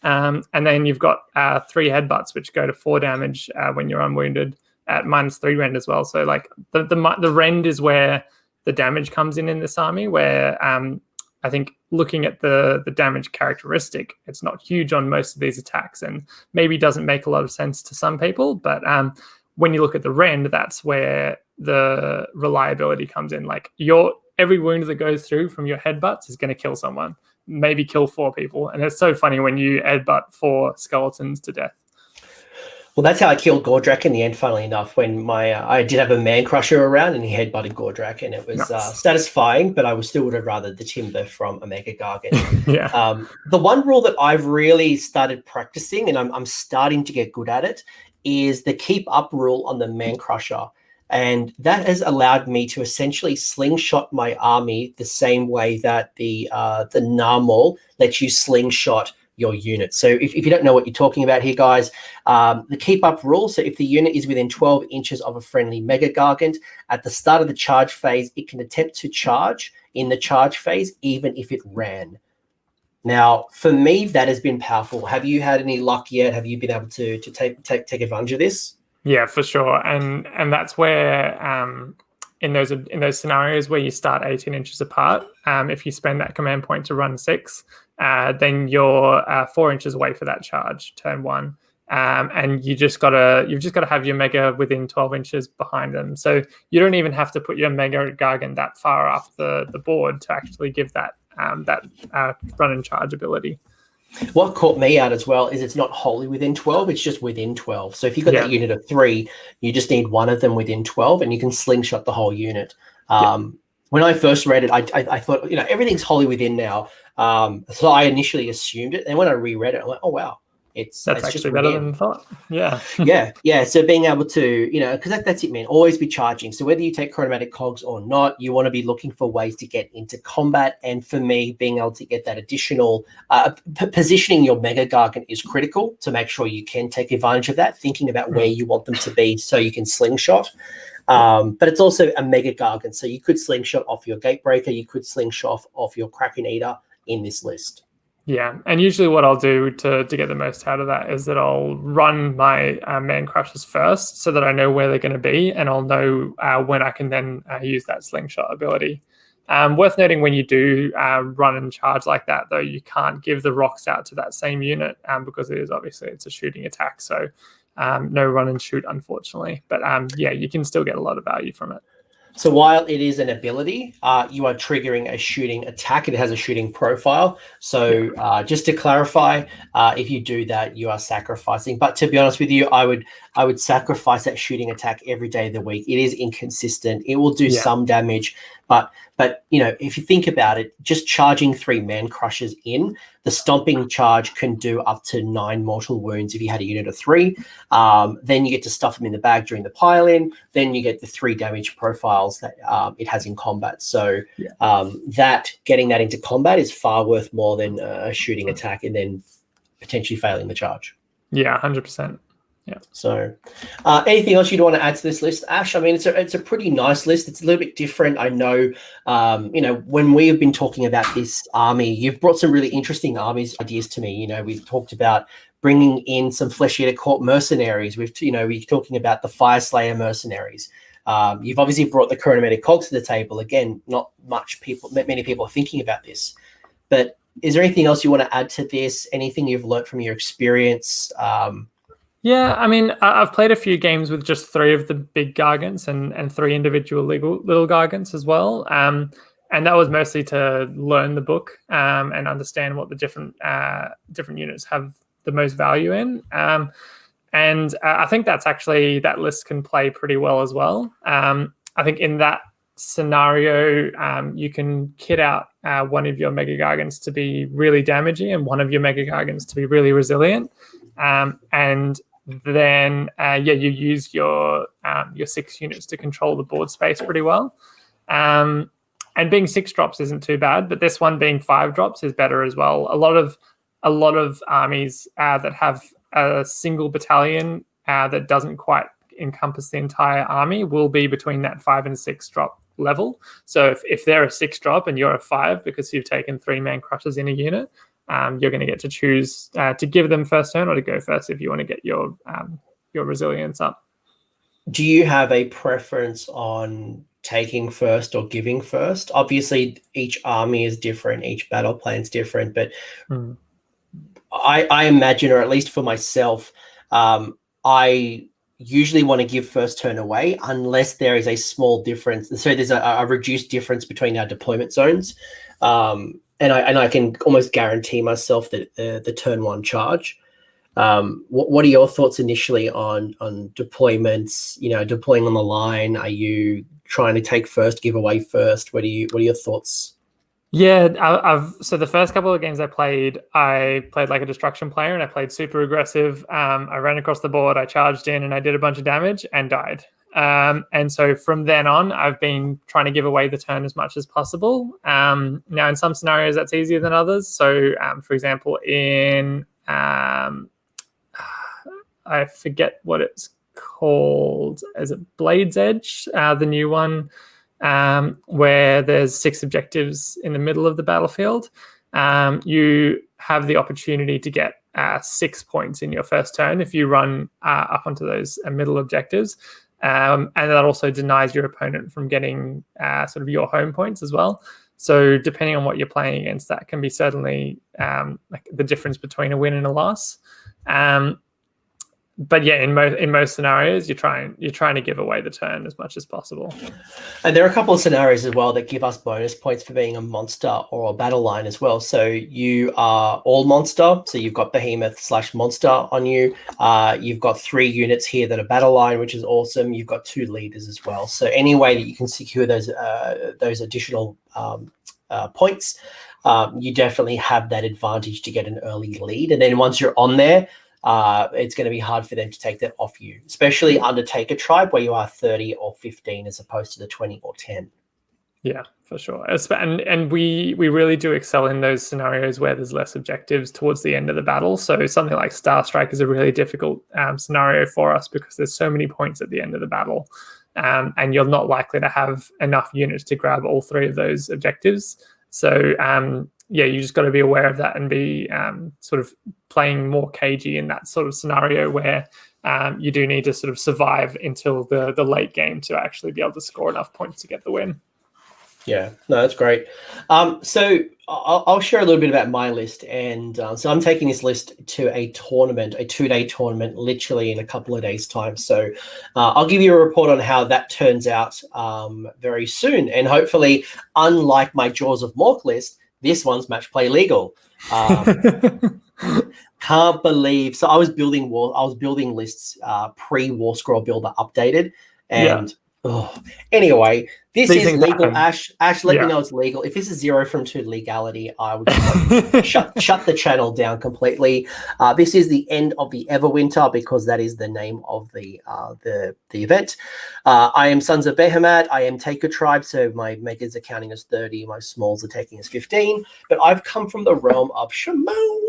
And then you've got 3 headbutts, which go to 4 damage when you're unwounded at -3 rend as well. So the rend is where the damage comes in this army, where I think looking at the damage characteristic, it's not huge on most of these attacks, and maybe doesn't make a lot of sense to some people. But when you look at the rend, that's where the reliability comes in. Like every wound that goes through from your headbutts is going to kill someone, maybe kill 4 people. And it's so funny when you headbutt 4 skeletons to death. Well, that's how I killed Gordrak in the end, funnily enough, when I did have a man crusher around and he headbutted Gordrak, and it was satisfying, but I still would have rather the timber from a mega-gargant. Yeah. The one rule that I've really started practicing, and I'm starting to get good at it, is the keep up rule on the man crusher. And that has allowed me to essentially slingshot my army the same way that the Narmal lets you slingshot your unit. So if you don't know what you're talking about here, guys, the keep up rule. So if the unit is within 12 inches of a friendly mega-gargant, at the start of the charge phase, it can attempt to charge in the charge phase, even if it ran. Now, for me, that has been powerful. Have you had any luck yet? Have you been able to take advantage of this? Yeah, for sure. And that's where in those scenarios where you start 18 inches apart, if you spend that command point to run 6, then you're 4 inches away for that charge, turn 1. And you've just gotta have your mega within 12 inches behind them. So you don't even have to put your mega-gargant that far up the board to actually give that run and charge ability. What caught me out as well is it's not wholly within 12, it's just within 12. So if you've got that unit of 3, you just need one of them within 12 and you can slingshot the whole unit. When I first read it, I thought, everything's wholly within now. So I initially assumed it. And when I reread it, I went, oh, wow. That's actually better than thought. Yeah. yeah. So being able to, because that's it, man. Always be charging. So whether you take chromatic cogs or not, you want to be looking for ways to get into combat. And for me, being able to get that additional positioning your mega-gargant is critical to make sure you can take advantage of that, thinking about where you want them to be so you can slingshot. But it's also a mega-gargant. So you could slingshot off your gatebreaker. You could slingshot off your kraken-eater in this list. Yeah, and usually what I'll do to get the most out of that is that I'll run my man crushers first so that I know where they're going to be, and I'll know when I can then use that slingshot ability. Worth noting, when you do run and charge like that, though, you can't give the rocks out to that same unit because it's a shooting attack. So no run and shoot, unfortunately. But you can still get a lot of value from it. So while it is an ability, you are triggering a shooting attack. It has a shooting profile. So just to clarify, if you do that, you are sacrificing. But to be honest with you, I would sacrifice that shooting attack every day of the week. It is inconsistent. It will do some damage, but if you think about it, just charging 3 man crushes in, the stomping charge can do up to 9 mortal wounds if you had a unit of 3. Then you get to stuff them in the bag during the pile-in. Then you get the 3 damage profiles that it has in combat. So getting that into combat is far worth more than a shooting attack and then potentially failing the charge. Yeah, 100%. Yeah. So anything else you'd want to add to this list, Ash? I mean, it's a pretty nice list. It's a little bit different. I know, when we have been talking about this army, you've brought some really interesting ideas to me. We've talked about bringing in some Flesh Eater Court mercenaries. We're talking about the Fire Slayer mercenaries. You've obviously brought the chronometer cogs to the table. Again, not many people are thinking about this. But is there anything else you want to add to this? Anything you've learned from your experience? Yeah, I mean, I've played a few games with just 3 of the big gargants and 3 individual little gargants as well. And that was mostly to learn the book and understand what the different units have the most value in. And I think that list can play pretty well as well. I think in that scenario, you can kit out one of your mega-gargants to be really damaging and one of your mega-gargants to be really resilient. And then you use your 6 units to control the board space pretty well. And being 6 drops isn't too bad, but this one being 5 drops is better as well. A lot of armies that have a single battalion that doesn't quite encompass the entire army will be between that 5 and 6 drop level. So if they're a 6 drop and you're a 5 because you've taken 3 man crushers in a unit, you're going to get to choose to give them first turn or to go first if you want to get your resilience up. Do you have a preference on taking first or giving first. Obviously, each army is different, each battle plan is different, but I imagine, or at least for myself, I usually want to give first turn away unless there is a small difference. So there's a reduced difference between our deployment zones. And I can almost guarantee myself that the turn one charge. What are your thoughts initially on deployments? Deploying on the line. Are you trying to take first, give away first? What are your thoughts? Yeah, so the first couple of games I played like a destruction player, and I played super aggressive. I ran across the board, I charged in, and I did a bunch of damage and died. And so from then on, I've been trying to give away the turn as much as possible. Now, in some scenarios, that's easier than others. So, for example, in I forget what it's called. Is it Blade's Edge, the new one? Where there's 6 objectives in the middle of the battlefield. You have the opportunity to get 6 points in your first turn if you run up onto those middle objectives. And that also denies your opponent from getting sort of your home points as well. So depending on what you're playing against, that can be certainly like the difference between a win and a loss. But yeah, in most scenarios, you're trying to give away the turn as much as possible. And there are a couple of scenarios as well that give us bonus points for being a monster or a battle line as well. So you are all monster, so you've got Behemoth/monster on you. You've got 3 units here that are battle line, which is awesome. You've got 2 leaders as well. So any way that you can secure those additional points, you definitely have that advantage to get an early lead. And then once you're on there, it's going to be hard for them to take that off you, especially Undertaker Tribe, where you are 30 or 15 as opposed to the 20 or 10. Yeah, for sure. And we really do excel in those scenarios where there's less objectives towards the end of the battle. So something like Star Strike is a really difficult scenario for us because there's so many points at the end of the battle. And you're not likely to have enough units to grab all 3 of those objectives. So yeah, you just got to be aware of that and be sort of playing more cagey in that sort of scenario where you do need to sort of survive until the late game to actually be able to score enough points to get the win. Yeah, no, that's great. So I'll share a little bit about my list. And so I'm taking this list to a tournament, a 2-day tournament, literally in a couple of days' time. So I'll give you a report on how that turns out very soon. And hopefully, unlike my Jaws of Mork list, this one's match play legal. Can't believe. So I was building lists pre-War Scroll Builder updated, and anyway, this is legal. Ash, let me know it's legal. If this is 0 from 2 legality, I would shut the channel down completely. This is the end of the Everwinter because that is the name of the event. I am Sons of Behemat. I am Taker Tribe, so my megas are counting as 30, my smalls are taking as 15. But I've come from the realm of Shimon.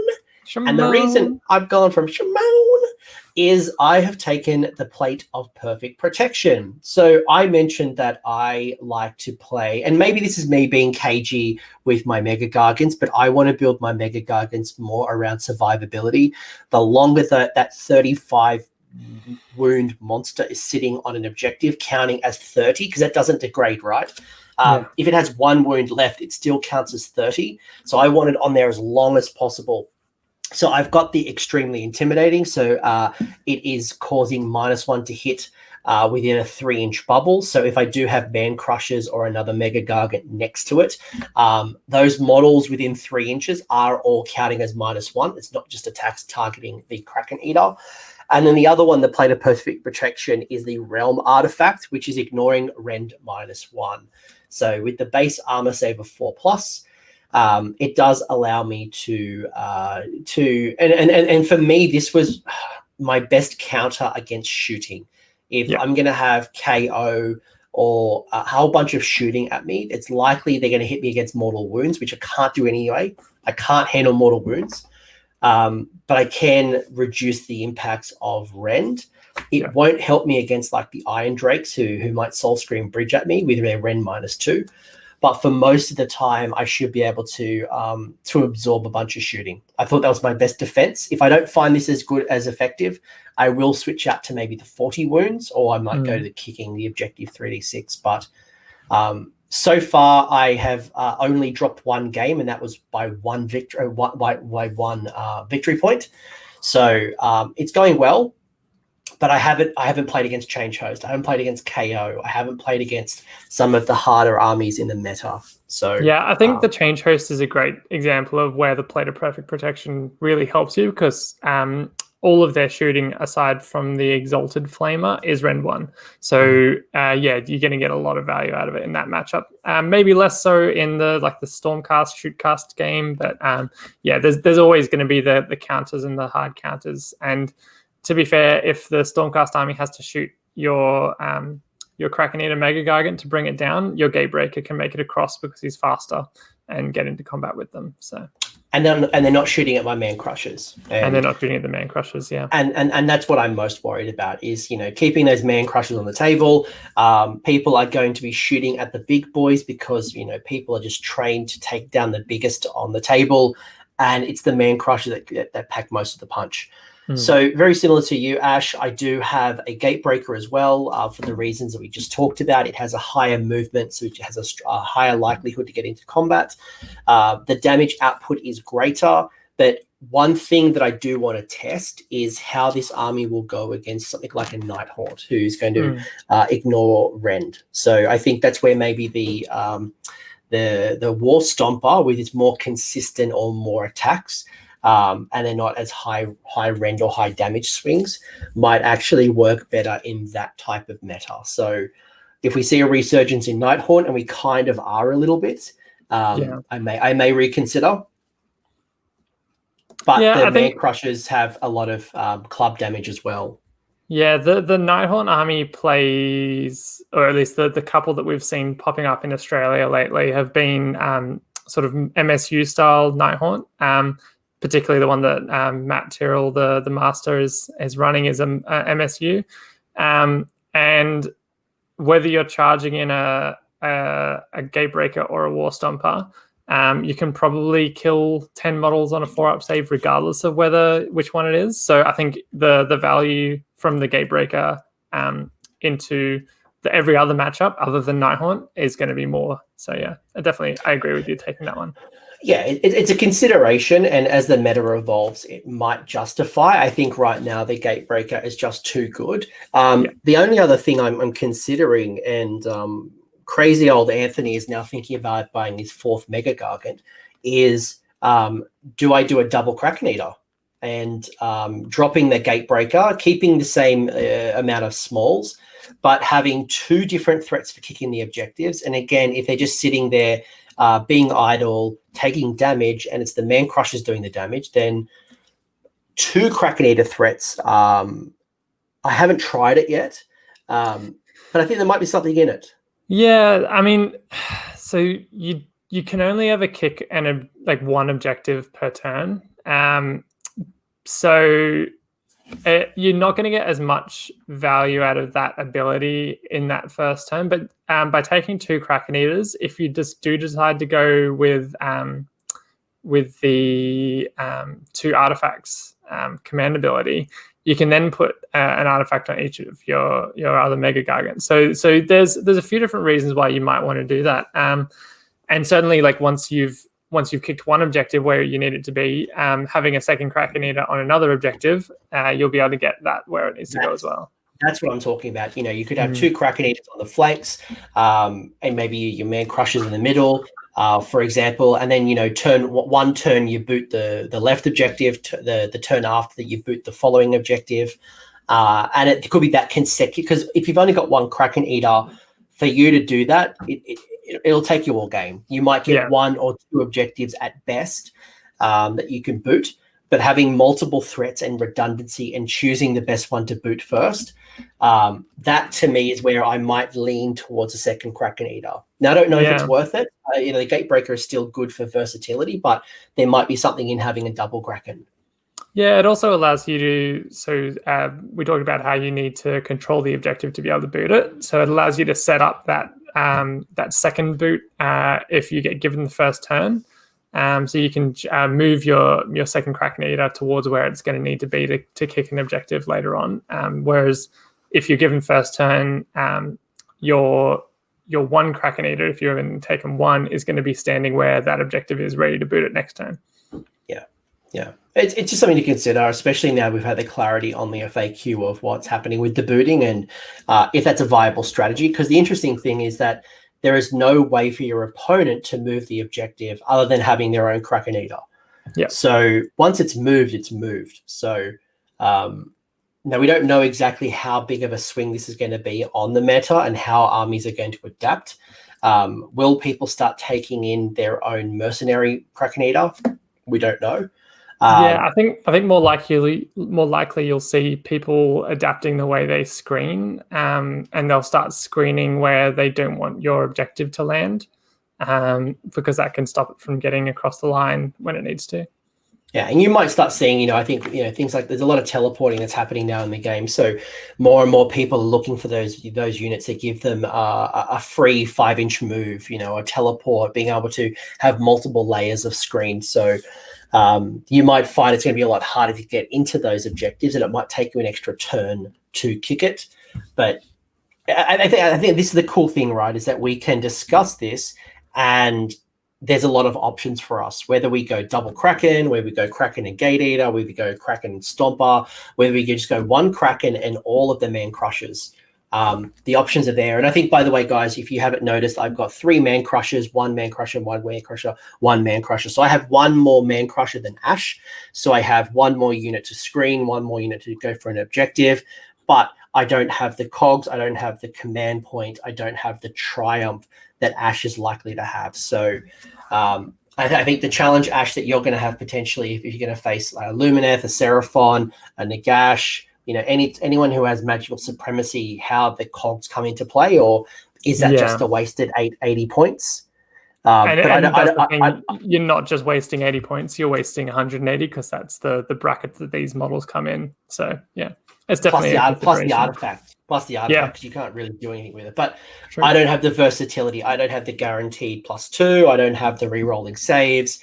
And the reason I've gone from Shimon is I have taken the Plate of Perfect Protection. So I mentioned that I like to play, and maybe this is me being cagey with my mega-gargants, but I want to build my mega-gargants more around survivability. The longer that 35 wound monster is sitting on an objective, counting as 30, because that doesn't degrade, right? If it has 1 wound left, it still counts as 30. So I want it on there as long as possible. So I've got the extremely intimidating. So it is causing -1 to hit within a 3-inch bubble. So if I do have Man Crushers or another mega-gargant next to it, those models within 3 inches are all counting as -1. It's not just attacks targeting the kraken-eater. And then the other one, the Plate of Perfect Protection, is the Realm Artifact, which is ignoring Rend -1. So with the base armor save of 4+, it does allow me to for me, this was my best counter against shooting. If I'm going to have KO or a whole bunch of shooting at me, it's likely they're going to hit me against mortal wounds, which I can't do anyway. I can't handle mortal wounds, but I can reduce the impacts of Rend. It won't help me against like the Iron Drakes who might Soul Scream Bridge at me with their Rend -2. But for most of the time, I should be able to absorb a bunch of shooting. I thought that was my best defense. If I don't find this as good as effective, I will switch out to maybe the 40 wounds, or I might go to the kicking, the objective 3d6. But So far, I have only dropped one game, and that was by one victory, victory point. So it's going well, but I haven't played against Change Host. I haven't played against KO. I haven't played against some of the harder armies in the meta. So yeah, I think the Change Host is a great example of where the Plate of Perfect Protection really helps you, because all of their shooting, aside from the Exalted Flamer, is Rend 1. So yeah, you're going to get a lot of value out of it in that matchup. Maybe less so in the Stormcast, Shootcast game, but yeah, there's always going to be the counters and the hard counters. And to be fair, if the Stormcast army has to shoot your kraken-eater mega-gargant to bring it down, your Gatebreaker can make it across because he's faster and get into combat with them. So. And they're not shooting at my man crushers. And they're not shooting at the man crushers, yeah. And that's what I'm most worried about is, keeping those man crushers on the table. People are going to be shooting at the big boys because, people are just trained to take down the biggest on the table. And it's the man crushers that pack most of the punch. So very similar to you, Ash, I do have a Gatebreaker as well for the reasons that we just talked about. It has a higher movement, so it has a higher likelihood to get into combat. The damage output is greater, but one thing that I do want to test is how this army will go against something like a Nighthaunt, who's going to ignore Rend. So I think that's where maybe the War Stomper, with its more consistent or more attacks, and they're not as high rend or high damage swings, might actually work better in that type of meta. So if we see a resurgence in Nighthaunt, and we kind of are a little bit, I may reconsider. But I think Crushers have a lot of club damage as well. Yeah, the Nighthaunt army plays, or at least the couple that we've seen popping up in Australia lately have been sort of MSU style Nighthaunt. Particularly the one that Matt Tyrrell, the master, is running is a MSU. And whether you're charging in a Gatebreaker or a War Stomper, you can probably kill 10 models on a 4-up save regardless of which one it is. So I think the value from the Gatebreaker into every other matchup other than Nighthaunt is going to be more. So yeah, I agree with you taking that one. Yeah, it's a consideration, and as the meta evolves, it might justify. I think right now the Gatebreaker is just too good. The only other thing I'm considering, and crazy old Anthony is now thinking about buying his 4th mega-gargant, is do I do a double kraken-eater and dropping the Gatebreaker, keeping the same amount of smalls, but having 2 different threats for kicking the objectives. And again, if they're just sitting there being idle, taking damage, and it's the man crushers doing the damage, then 2 kraken-eater threats. I haven't tried it yet, but I think there might be something in it. Yeah, I mean, so you can only ever kick one objective per turn. So you're not going to get as much value out of that ability in that first turn, but by taking 2 kraken-eaters, if you just do decide to go with the 2 artifacts command ability, you can then put an artifact on each of your other mega-gargants. So there's a few different reasons why you might want to do that, and certainly once you've kicked one objective where you need it to be, having a second kraken-eater on another objective, you'll be able to get that where it needs to go as well. That's what I'm talking about. You could have 2 kraken-eaters on the flanks, and maybe your man crushers in the middle, for example, and then one turn you boot the left objective, the turn after that you boot the following objective, and it could be that consecutive. Because if you've only got one kraken-eater, for you to do that, it'll take you all game. You might get 1 or 2 objectives at best that you can boot, but having multiple threats and redundancy and choosing the best one to boot first, that to me is where I might lean towards a second kraken-eater. Now, I don't know if it's worth it. The Gatebreaker is still good for versatility, but there might be something in having a double kraken. Yeah, it also allows you to, we talked about how you need to control the objective to be able to boot it. So it allows you to set up that second boot if you get given the first turn. So you can move your second kraken-eater towards where it's going to need to be to kick an objective later on. Whereas if you're given first turn, your your one kraken-eater, if you haven't taken one, is going to be standing where that objective is, ready to boot it next turn. Yeah. It's just something to consider, especially now we've had the clarity on the FAQ of what's happening with the booting and if that's a viable strategy. Because the interesting thing is that there is no way for your opponent to move the objective other than having their own kraken-eater. Yeah. So once it's moved, it's moved. So now we don't know exactly how big of a swing this is going to be on the meta and how armies are going to adapt. Will people start taking in their own mercenary kraken-eater? We don't know. Yeah, I think more likely you'll see people adapting the way they screen, and they'll start screening where they don't want your objective to land, because that can stop it from getting across the line when it needs to. Yeah, and you might start seeing, I think, things like there's a lot of teleporting that's happening now in the game. So more and more people are looking for those units that give them a free 5-inch move, a teleport, being able to have multiple layers of screen. So you might find it's going to be a lot harder to get into those objectives, and it might take you an extra turn to kick it. But I think this is the cool thing, right, is that we can discuss this, and there's a lot of options for us, whether we go double Kraken, whether we go Kraken and Gate Eater, whether we go Kraken and Stomper, whether we just go one Kraken and all of the Man Crushers. The options are there. And I think, by the way, guys, if you haven't noticed, I've got 3 Man Crushers, 1 Man Crusher, 1 Man Crusher, 1 Man Crusher. So I have 1 more Man Crusher than Ash. So I have 1 more unit to screen, 1 more unit to go for an objective. But I don't have the cogs. I don't have the command point. I don't have the triumph that Ash is likely to have. So I think the challenge, Ash, that you're going to have potentially, if you're going to face a Lumineth, a Seraphon, a Nagash, anyone who has magical supremacy, how the cogs come into play, or is that just a wasted 80 points? You're not just wasting 80 points, you're wasting 180, because that's the bracket that these models come in. So yeah, it's definitely plus the artifact, because you can't really do anything with it. But true. I don't have the versatility. I don't have the guaranteed +2. I don't have the re-rolling saves.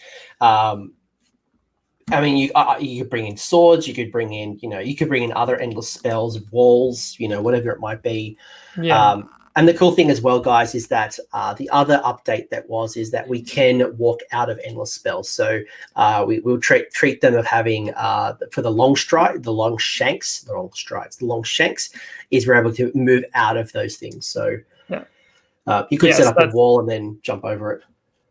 I mean, you could bring in swords. You could bring in other endless spells, walls, whatever it might be. Yeah. And the cool thing as well, guys, is that the other update is that we can walk out of endless spells. So we'll treat them of having for the long shanks is we're able to move out of those things. So you could set up a wall and then jump over it.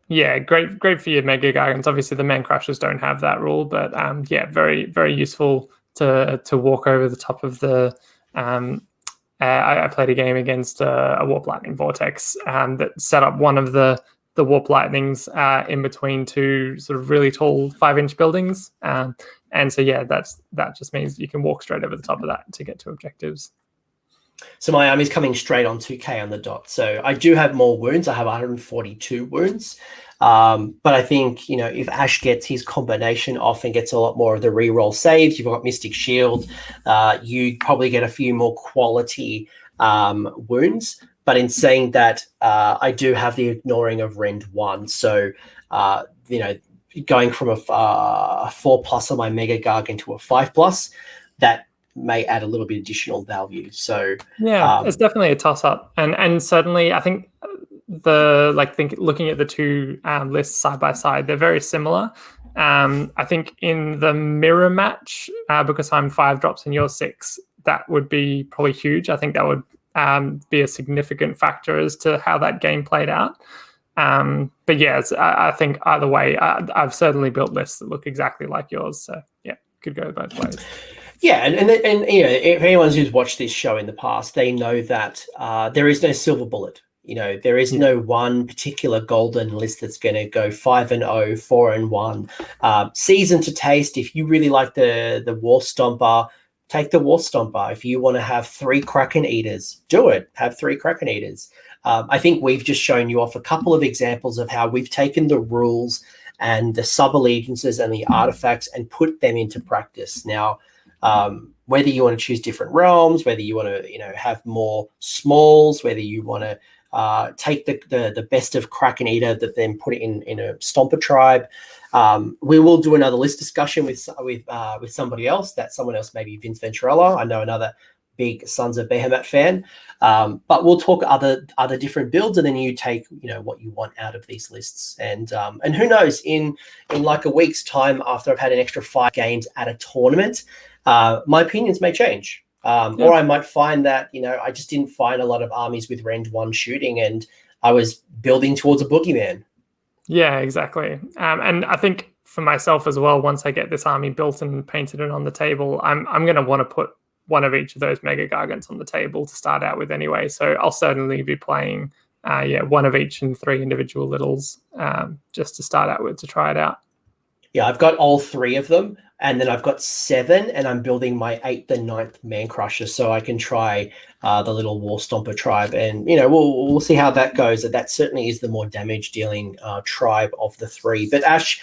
Yeah, great for your mega-gargants. Obviously, the Man Crushers don't have that rule, but very, very useful to walk over the top of the. I played a game against a Warp Lightning Vortex that set up one of the Warp Lightnings in between 2 sort of really tall 5-inch buildings, and so that just means you can walk straight over the top of that to get to objectives. So my army's coming straight on 2k on the dot. So I do have more wounds. I have 142 wounds. But I think, if Ash gets his combination off and gets a lot more of the reroll saves, you've got Mystic Shield, you probably get a few more quality wounds. But in saying that, I do have the ignoring of Rend 1. So, going from a 4+ on my mega-gargant to a 5+, that may add a little bit additional value. So it's definitely a toss-up, and certainly I think looking at the 2 lists side by side, they're very similar. I think in the mirror match, because I'm 5 drops and you're 6, that would be probably huge. I think that would be a significant factor as to how that game played out. But yes, I think either way, I've certainly built lists that look exactly like yours. So yeah, could go both ways. Yeah, and if anyone who's watched this show in the past, they know that there is no silver bullet. There is no one particular golden list that's going to go 5-0, 4-1. Season to taste. If you really like the War Stomper, take the War Stomper. If you want to have 3 kraken-eaters, do it. Have 3 kraken-eaters. I think we've just shown you off a couple of examples of how we've taken the rules and the sub-allegiances and the artifacts and put them into practice. Now, whether you want to choose different realms, whether you want to have more smalls, whether you want to take the best of kraken-eater that then put it in a Stomper tribe. We will do another list discussion with somebody else. That someone else, maybe Vince Venturella. I know another big Sons of Behemat fan. But we'll talk other different builds, and then you take what you want out of these lists. And who knows, in like a week's time, after I've had an extra 5 games at a tournament, my opinions may change. Or I might find that I just didn't find a lot of armies with range 1 shooting, and I was building towards a boogeyman. Yeah, exactly. And I think for myself as well, once I get this army built and painted and on the table, I'm going to want to put one of each of those mega-gargants on the table to start out with anyway. So I'll certainly be playing one of each and 3 individual littles just to start out with, to try it out. Yeah, I've got all 3 of them, and then I've got 7, and I'm building my 8th and 9th Man Crusher, so I can try the little War Stomper tribe, and we'll see how that goes. That certainly is the more damage dealing tribe of the 3. But Ash,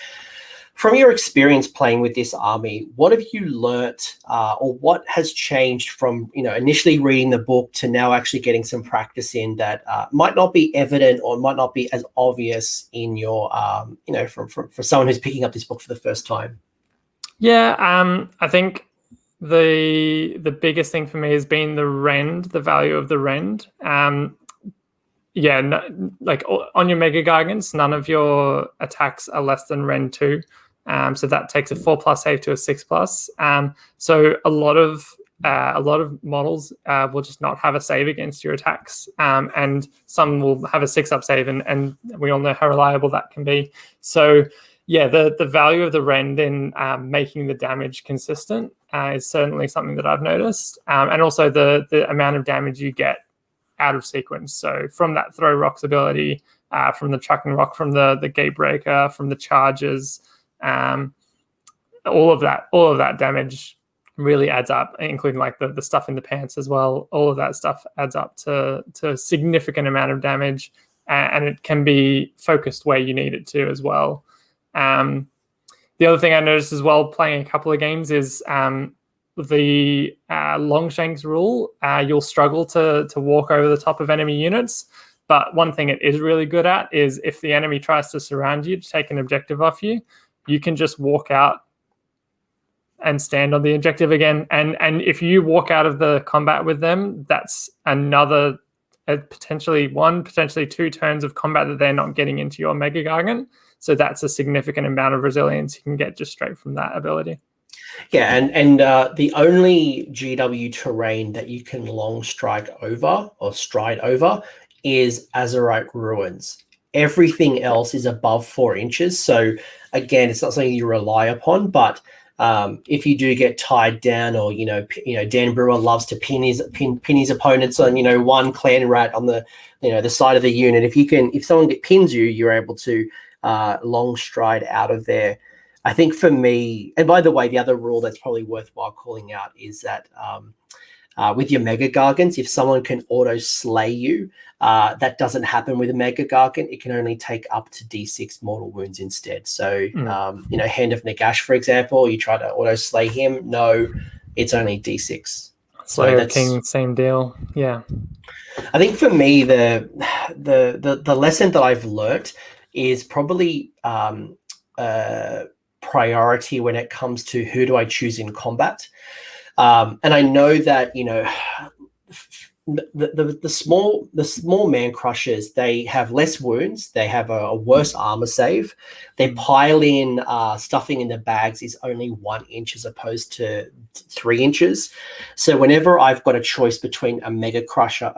from your experience playing with this army, what have you learnt, or what has changed from initially reading the book to now actually getting some practice in that might not be evident or might not be as obvious in your for someone who's picking up this book for the first time? Yeah, I think the biggest thing for me has been the rend, the value of the rend. Like on your mega gargants, none of your attacks are less than rend 2. So that takes a 4+ save to a 6+. So a lot of models will just not have a save against your attacks, and some will have a 6+ save, and we all know how reliable that can be. So yeah, the value of the rend in making the damage consistent is certainly something that I've noticed, and also the amount of damage you get out of sequence. So from that throw rocks ability, from the chucking rock, from the gatebreaker, from the charges, all of that damage really adds up, including like the stuff in the pants as well. All of that stuff adds up to a significant amount of damage, and it can be focused where you need it to as well. The other thing I noticed as well playing a couple of games is the Longshanks rule. You'll struggle to walk over the top of enemy units, but one thing it is really good at is if the enemy tries to surround you to take an objective off you, you can just walk out and stand on the objective again. And if you walk out of the combat with them, that's another potentially 2 turns of combat that they're not getting into your Mega Gargant. So that's a significant amount of resilience you can get just straight from that ability. Yeah, and the only GW terrain that you can long stride over is Azerite Ruins. Everything else is above 4 inches. So again, it's not something you rely upon, but if you do get tied down, or Dan Brewer loves to pin his opponents on one clan rat on the the side of the unit. If someone pins you, you're able to long stride out of there. I think for me, and by the way, the other rule that's probably worthwhile calling out is that with your Mega Gargants, if someone can auto slay you, that doesn't happen with a Mega Gargant. It can only take up to D6 mortal wounds instead. So, Hand of Nagash, for example, you try to auto slay him. No, it's only D6. Slayer King, same deal. Yeah. I think for me, the lesson that I've learnt is probably priority when it comes to who do I choose in combat. And I know that the small man crushers, they have less wounds, they have a worse armor save, they pile in stuffing in the bags is only 1 inch as opposed to 3 inches. So whenever I've got a choice between a mega gargant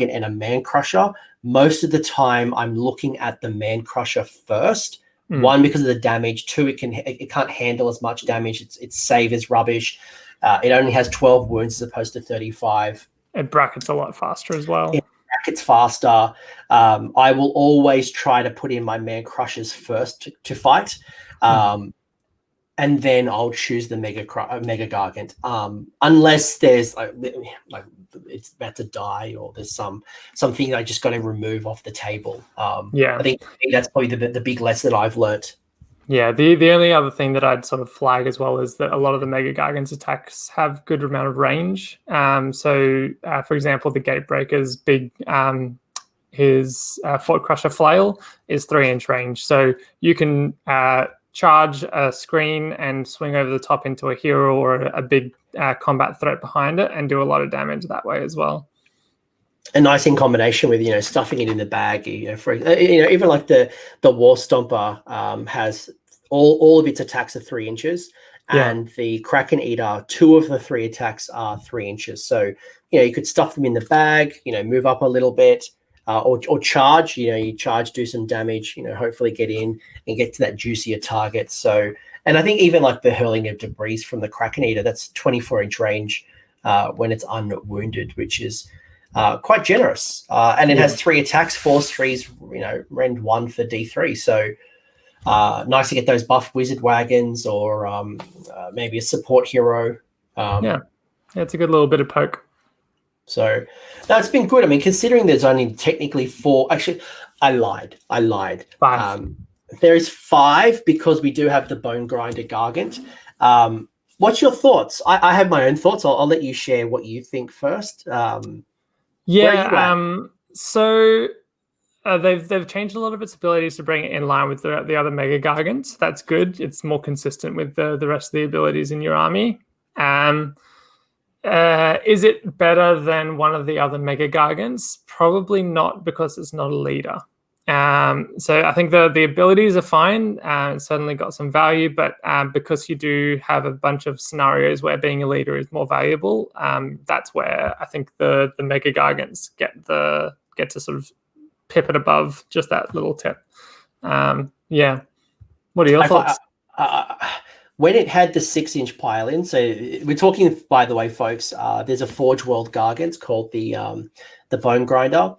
and a man crusher, most of the time I'm looking at the man crusher first. One, because of the damage. 2, it can't handle as much damage. Its save is rubbish. It only has 12 wounds as opposed to 35. It brackets a lot faster as well. It brackets faster. I will always try to put in my man crushers first to fight, and then I'll choose the mega gargant. Unless there's like it's about to die, or there's something I just got to remove off the table. I think that's probably the big lesson I've learnt. Yeah, the only other thing that I'd sort of flag as well is that a lot of the Mega Gargant's attacks have good amount of range. So, for example, the Gatebreaker's big, his Fort Crusher Flail is 3 inch range. So you can charge a screen and swing over the top into a hero or a big combat threat behind it and do a lot of damage that way as well. A nice in combination with stuffing it in the bag. For even like the War Stomper has all of its attacks are 3 inches, and the Kraken-eater, 2 of the 3 attacks are 3 inches. So you could stuff them in the bag, move up a little bit, or charge. You charge, do some damage. Hopefully get in and get to that juicier target. So, and I think even like the hurling of debris from the Kraken-eater, that's 24-inch range when it's unwounded, which is quite generous. And it has 3 attacks, force 3s, rend 1 for D3. So nice to get those buff wizard wagons or maybe a support hero. It's a good little bit of poke. So no, it's been good. I mean, considering there's only technically 4, actually, I lied. 5. There is 5 because we do have the Bone Grinder Gargant. What's your thoughts? I have my own thoughts. I'll let you share what you think first. So they've changed a lot of its abilities to bring it in line with the other mega-gargants. That's good. It's more consistent with the rest of the abilities in your army. Is it better than one of the other mega-gargants? Probably not, because it's not a leader. So I think the abilities are fine. It's certainly got some value, but because you do have a bunch of scenarios where being a leader is more valuable, that's where I think the mega-gargants get to sort of pip it above just that little tip. What are your thoughts? When it had the 6-inch pile-in, so we're talking, by the way, folks, there's a Forge World Gargant called the Bone Grinder.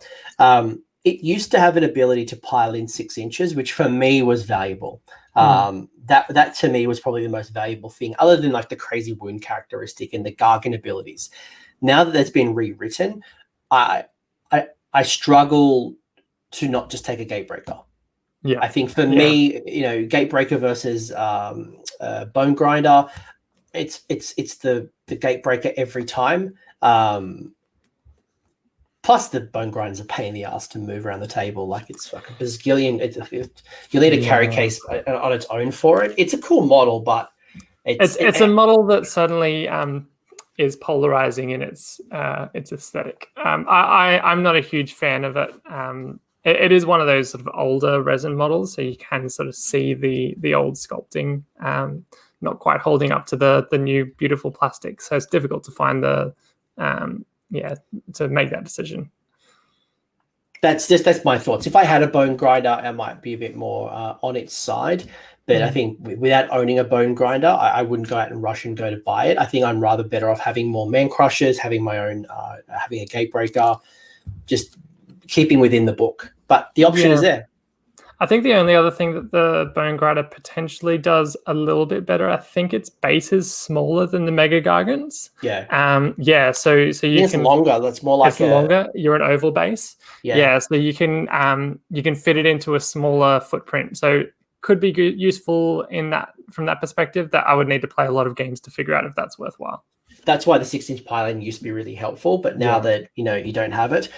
It used to have an ability to pile in 6 inches, which for me was valuable. That to me was probably the most valuable thing, other than like the crazy wound characteristic and the Gargan abilities. Now that that's been rewritten, I struggle to not just take a Gatebreaker. Yeah, I think for me, Gatebreaker versus Bone Grinder, it's the Gatebreaker every time. Plus, the Bone Grinder is a pain in the ass to move around the table. Like, it's like a bazillion. You need a carry case on its own for it. It's a cool model, but it's a model that certainly is polarizing in its aesthetic. I'm not a huge fan of it. It is one of those sort of older resin models, so you can sort of see the old sculpting not quite holding up to the new beautiful plastic. So it's difficult to find to make that decision. That's my thoughts. If I had a Bone Grinder, I might be a bit more on its side. But I think without owning a Bone Grinder, I wouldn't go out and rush and go to buy it. I think I'm rather better off having more Man Crushers, having my own, having a Gatebreaker, just keeping within the book. But the option is there. I think the only other thing that the Bone Grinder potentially does a little bit better, I think its base is smaller than the mega-gargants. So you can longer. That's more like longer. You're an oval base. So you can fit it into a smaller footprint. So could be useful from that perspective. That I would need to play a lot of games to figure out if that's worthwhile. That's why the 6-inch pile-in used to be really helpful, but now that you don't have it.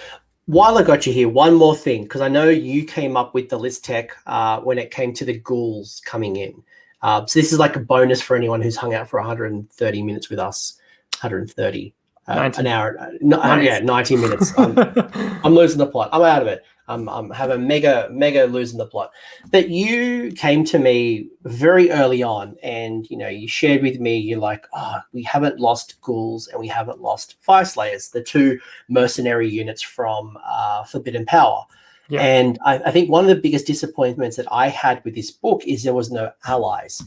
While I got you here, one more thing, because I know you came up with the list tech when it came to the ghouls coming in. So this is like a bonus for anyone who's hung out for 130 minutes with us. 130, an hour, 90 minutes. I'm losing the plot. I'm out of it. I'm having mega losing the plot. But you came to me very early on, and you shared with me, you're like, we haven't lost ghouls and we haven't lost Fire Slayers, the 2 mercenary units from Forbidden Power. And I think one of the biggest disappointments that I had with this book is there was no allies.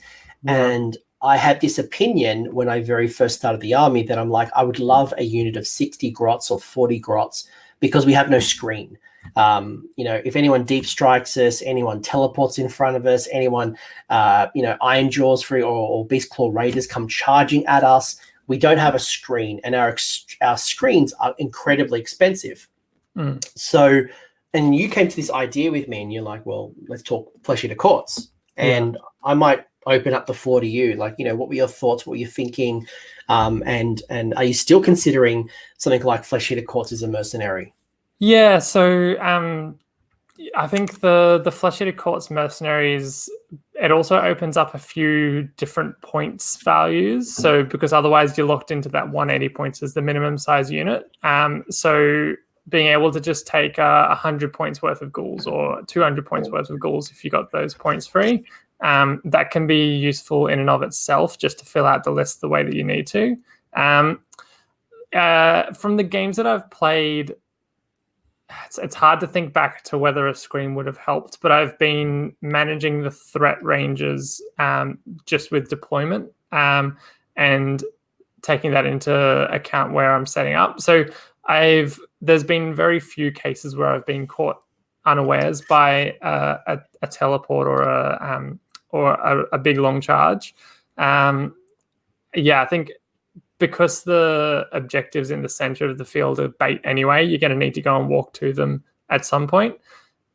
And I had this opinion when I very first started the army that I'm like, I would love a unit of 60 grots or 40 grots because we have no screen. If anyone deep strikes us, anyone teleports in front of us, anyone, Iron Jaws or Beast Claw Raiders come charging at us, we don't have a screen, and our screens are incredibly expensive. So, and you came to this idea with me, and you're like, well, let's talk Flesh Eater Courts, and I might open up the floor to you. Like, what were your thoughts? What were you thinking? And are you still considering something like Flesh Eater Courts as a mercenary? Yeah, so I think the Flesh-Eater Court's Mercenaries, it also opens up a few different points values. So because otherwise you're locked into that 180 points as the minimum size unit. So being able to just take 100 points worth of ghouls or 200 points worth of ghouls if you got those points free, that can be useful in and of itself just to fill out the list the way that you need to. From the games that I've played, it's hard to think back to whether a screen would have helped, but I've been managing the threat ranges just with deployment and taking that into account where I'm setting up. So there's been very few cases where I've been caught unawares by a teleport or a big long charge. I think because the objectives in the center of the field are bait anyway, you're going to need to go and walk to them at some point.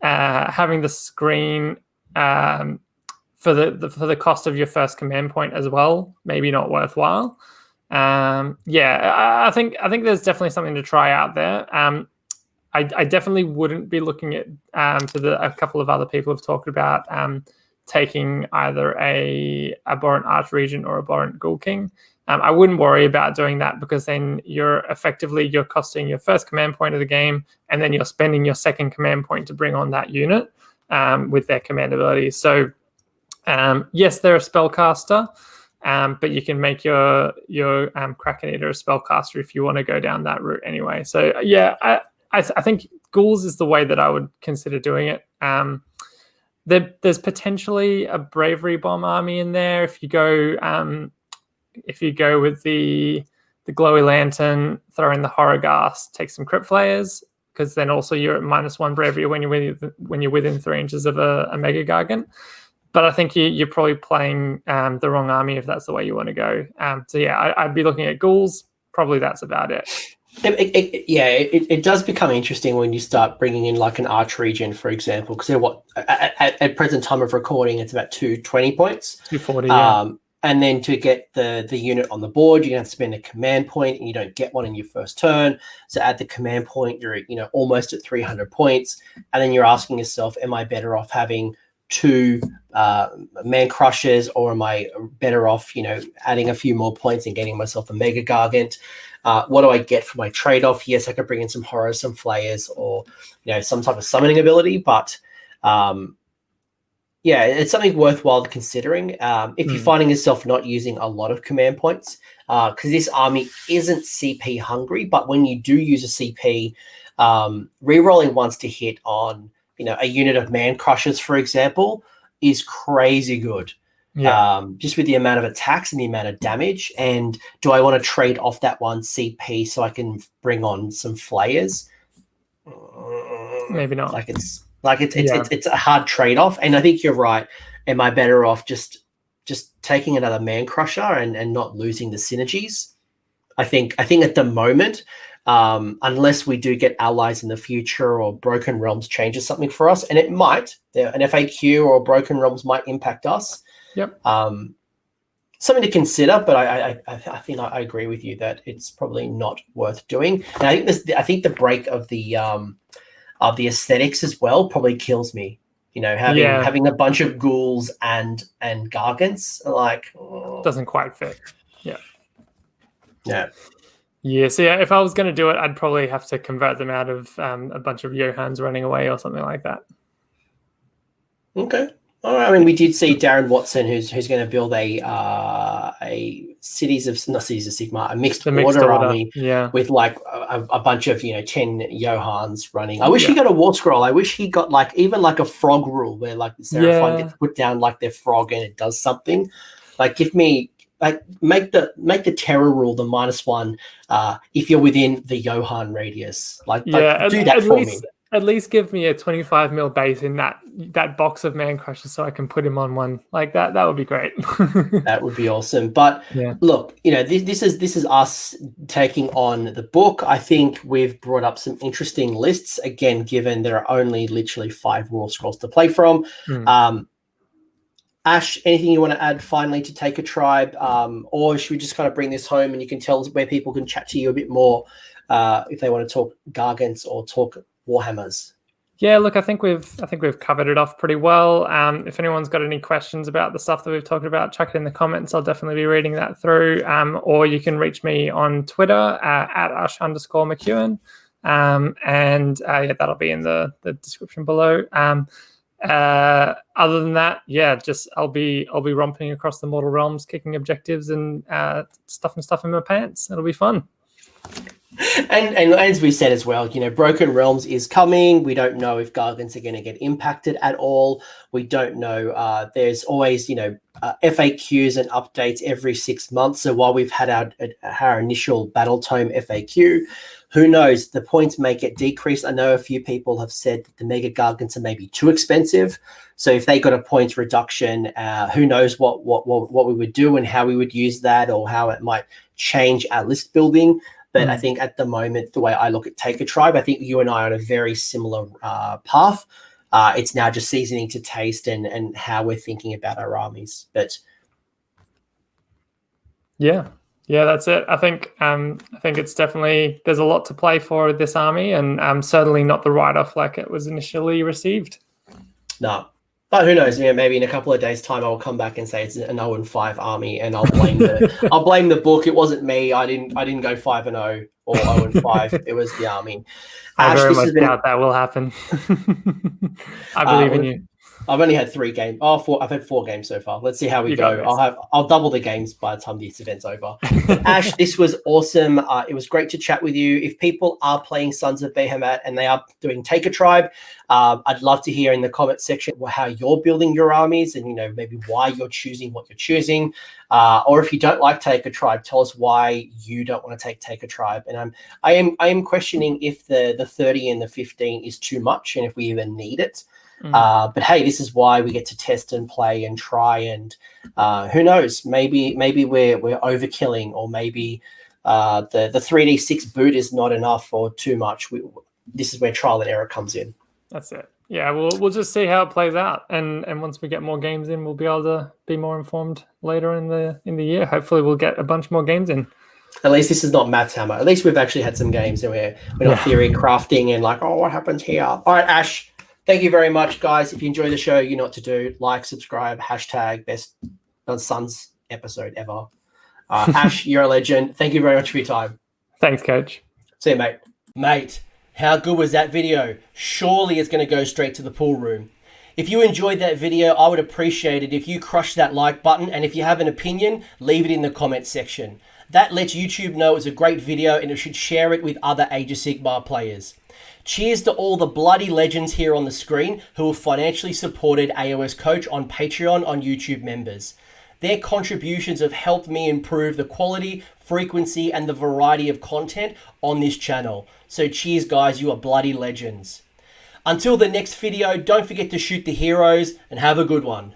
Having the screen for the cost of your first command point as well, maybe not worthwhile. I think there's definitely something to try out there. I definitely wouldn't be looking at a couple of other people have talked about taking either a Abhorrent Archregent or a Abhorrent Ghoul King. I wouldn't worry about doing that because then you're costing your first command point of the game, and then you're spending your second command point to bring on that unit with their command abilities. So yes, they're a spellcaster, but you can make your kraken-eater a spellcaster if you want to go down that route anyway. So yeah, I think ghouls is the way that I would consider doing it. There's potentially a bravery bomb army in there if you go with the glowy lantern, throw in the horror gas, take some crypt flayers, because then also you're at -1 bravery when you're within 3 inches of a mega-gargant. But I think you're probably playing the wrong army if that's the way you want to go. I'd be looking at ghouls. Probably that's about it. It does become interesting when you start bringing in like an Archregent, for example, because at present time of recording, it's about 220 points. 240, yeah. And then to get the unit on the board, you're going to have to spend a command point, and you don't get one in your first turn. So at the command point, you're almost at 300 points, and then you're asking yourself, am I better off having 2 man crushers, or am I better off adding a few more points and getting myself a mega-gargant? What do I get for my trade-off? Yes, I could bring in some horrors, some flayers, or some type of summoning ability, but it's something worthwhile considering if you're finding yourself not using a lot of command points, because this army isn't CP hungry, but when you do use a CP, re-rolling once to hit on a unit of man crushers, for example, is crazy good. Just with the amount of attacks and the amount of damage. And do I want to trade off that 1 CP so I can bring on some flayers? Maybe not. It's a hard trade-off, and I think you're right. Am I better off just taking another man crusher and not losing the synergies? I think at the moment, unless we do get allies in the future or Broken Realms changes something for us, and it might, an FAQ or Broken Realms might impact us. Yep. Something to consider, but I think I agree with you that it's probably not worth doing. And I think the break of the aesthetics as well probably kills me. Having a bunch of ghouls and gargants doesn't quite fit. Yeah. So if I was going to do it, I'd probably have to convert them out of a bunch of Johans running away or something like that. Okay. All right. I mean, we did see Darren Watson, who's going to build a Cities of Sigmar, a mixed order army, with like a bunch of 10 Johans running. I wish he got a war scroll. I wish he got even a frog rule where like the Seraphon gets put down like their frog and it does something. Give me make the terror rule the -1 if you're within the Johan radius. Do that for me. At least give me a 25 mil base in that box of man crushers so I can put him on one like that. That would be great. That would be awesome. But look, this is us taking on the book. I think we've brought up some interesting lists again, given there are only literally 5 War Scrolls to play from. Ash, anything you want to add finally to Take a Tribe, or should we just kind of bring this home and you can tell us where people can chat to you a bit more if they want to talk Gargants or talk Warhammers? Yeah, look, I think we've covered it off pretty well. If anyone's got any questions about the stuff that we've talked about, chuck it in the comments. I'll definitely be reading that through. Or you can reach me on Twitter at Ash_McEwan. Yeah, that'll be in the description below. Other than that, yeah, just I'll be romping across the mortal realms, kicking objectives and stuffing stuff in my pants. It'll be fun. And as we said as well, Broken Realms is coming. We don't know if Gargants are going to get impacted at all. We don't know. There's always, FAQs and updates every 6 months. So while we've had our initial Battle Tome FAQ, who knows? The points may get decreased. I know a few people have said that the mega-gargants are maybe too expensive. So if they got a points reduction, who knows what we would do and how we would use that, or how it might change our list building. But I think at the moment, the way I look at Take a Tribe, I think you and I are on a very similar path. It's now just seasoning to taste and how we're thinking about our armies. But yeah, that's it. I think it's definitely, there's a lot to play for this army, and certainly not the write-off like it was initially received. No. But who knows? Maybe in a couple of days' time, I will come back and say it's an 0-5 army, and I'll blame the book. It wasn't me. I didn't go 5-0 or 0-5. It was the army. I very much doubt that will happen. I believe in you. I've only had 3 games. I've had 4 games so far. Let's see how we go. I'll double the games by the time this event's over. Ash, this was awesome. It was great to chat with you. If people are playing Sons of Behemat and they are doing Take a Tribe, I'd love to hear in the comment section how you're building your armies, and maybe why you're choosing what you're choosing. Or if you don't like Take a Tribe, tell us why you don't want to take a Tribe. And I am questioning if the 30 and the 15 is too much, and if we even need it. But hey, this is why we get to test and play and try, and who knows? Maybe we're overkilling, or maybe the 3d6 boot is not enough or too much. This is where trial and error comes in. That's it. Yeah, we'll just see how it plays out, and once we get more games in, we'll be able to be more informed later in the year. Hopefully, we'll get a bunch more games in. At least this is not Maths Hammer. At least we've actually had some games where we're not theory crafting and like, oh, what happens here? All right, Ash. Thank you very much, guys. If you enjoy the show, you know what to do. Like, subscribe, # best Sons episode ever. Ash, you're a legend. Thank you very much for your time. Thanks, Coach. See you, mate. Mate, how good was that video? Surely it's going to go straight to the pool room. If you enjoyed that video, I would appreciate it if you crush that like button. And if you have an opinion, leave it in the comments section. That lets YouTube know it's a great video, and it should share it with other Age of Sigmar players. Cheers to all the bloody legends here on the screen who have financially supported AOS Coach on Patreon on YouTube members. Their contributions have helped me improve the quality, frequency, and the variety of content on this channel. So cheers, guys, you are bloody legends. Until the next video, don't forget to shoot the heroes, and have a good one.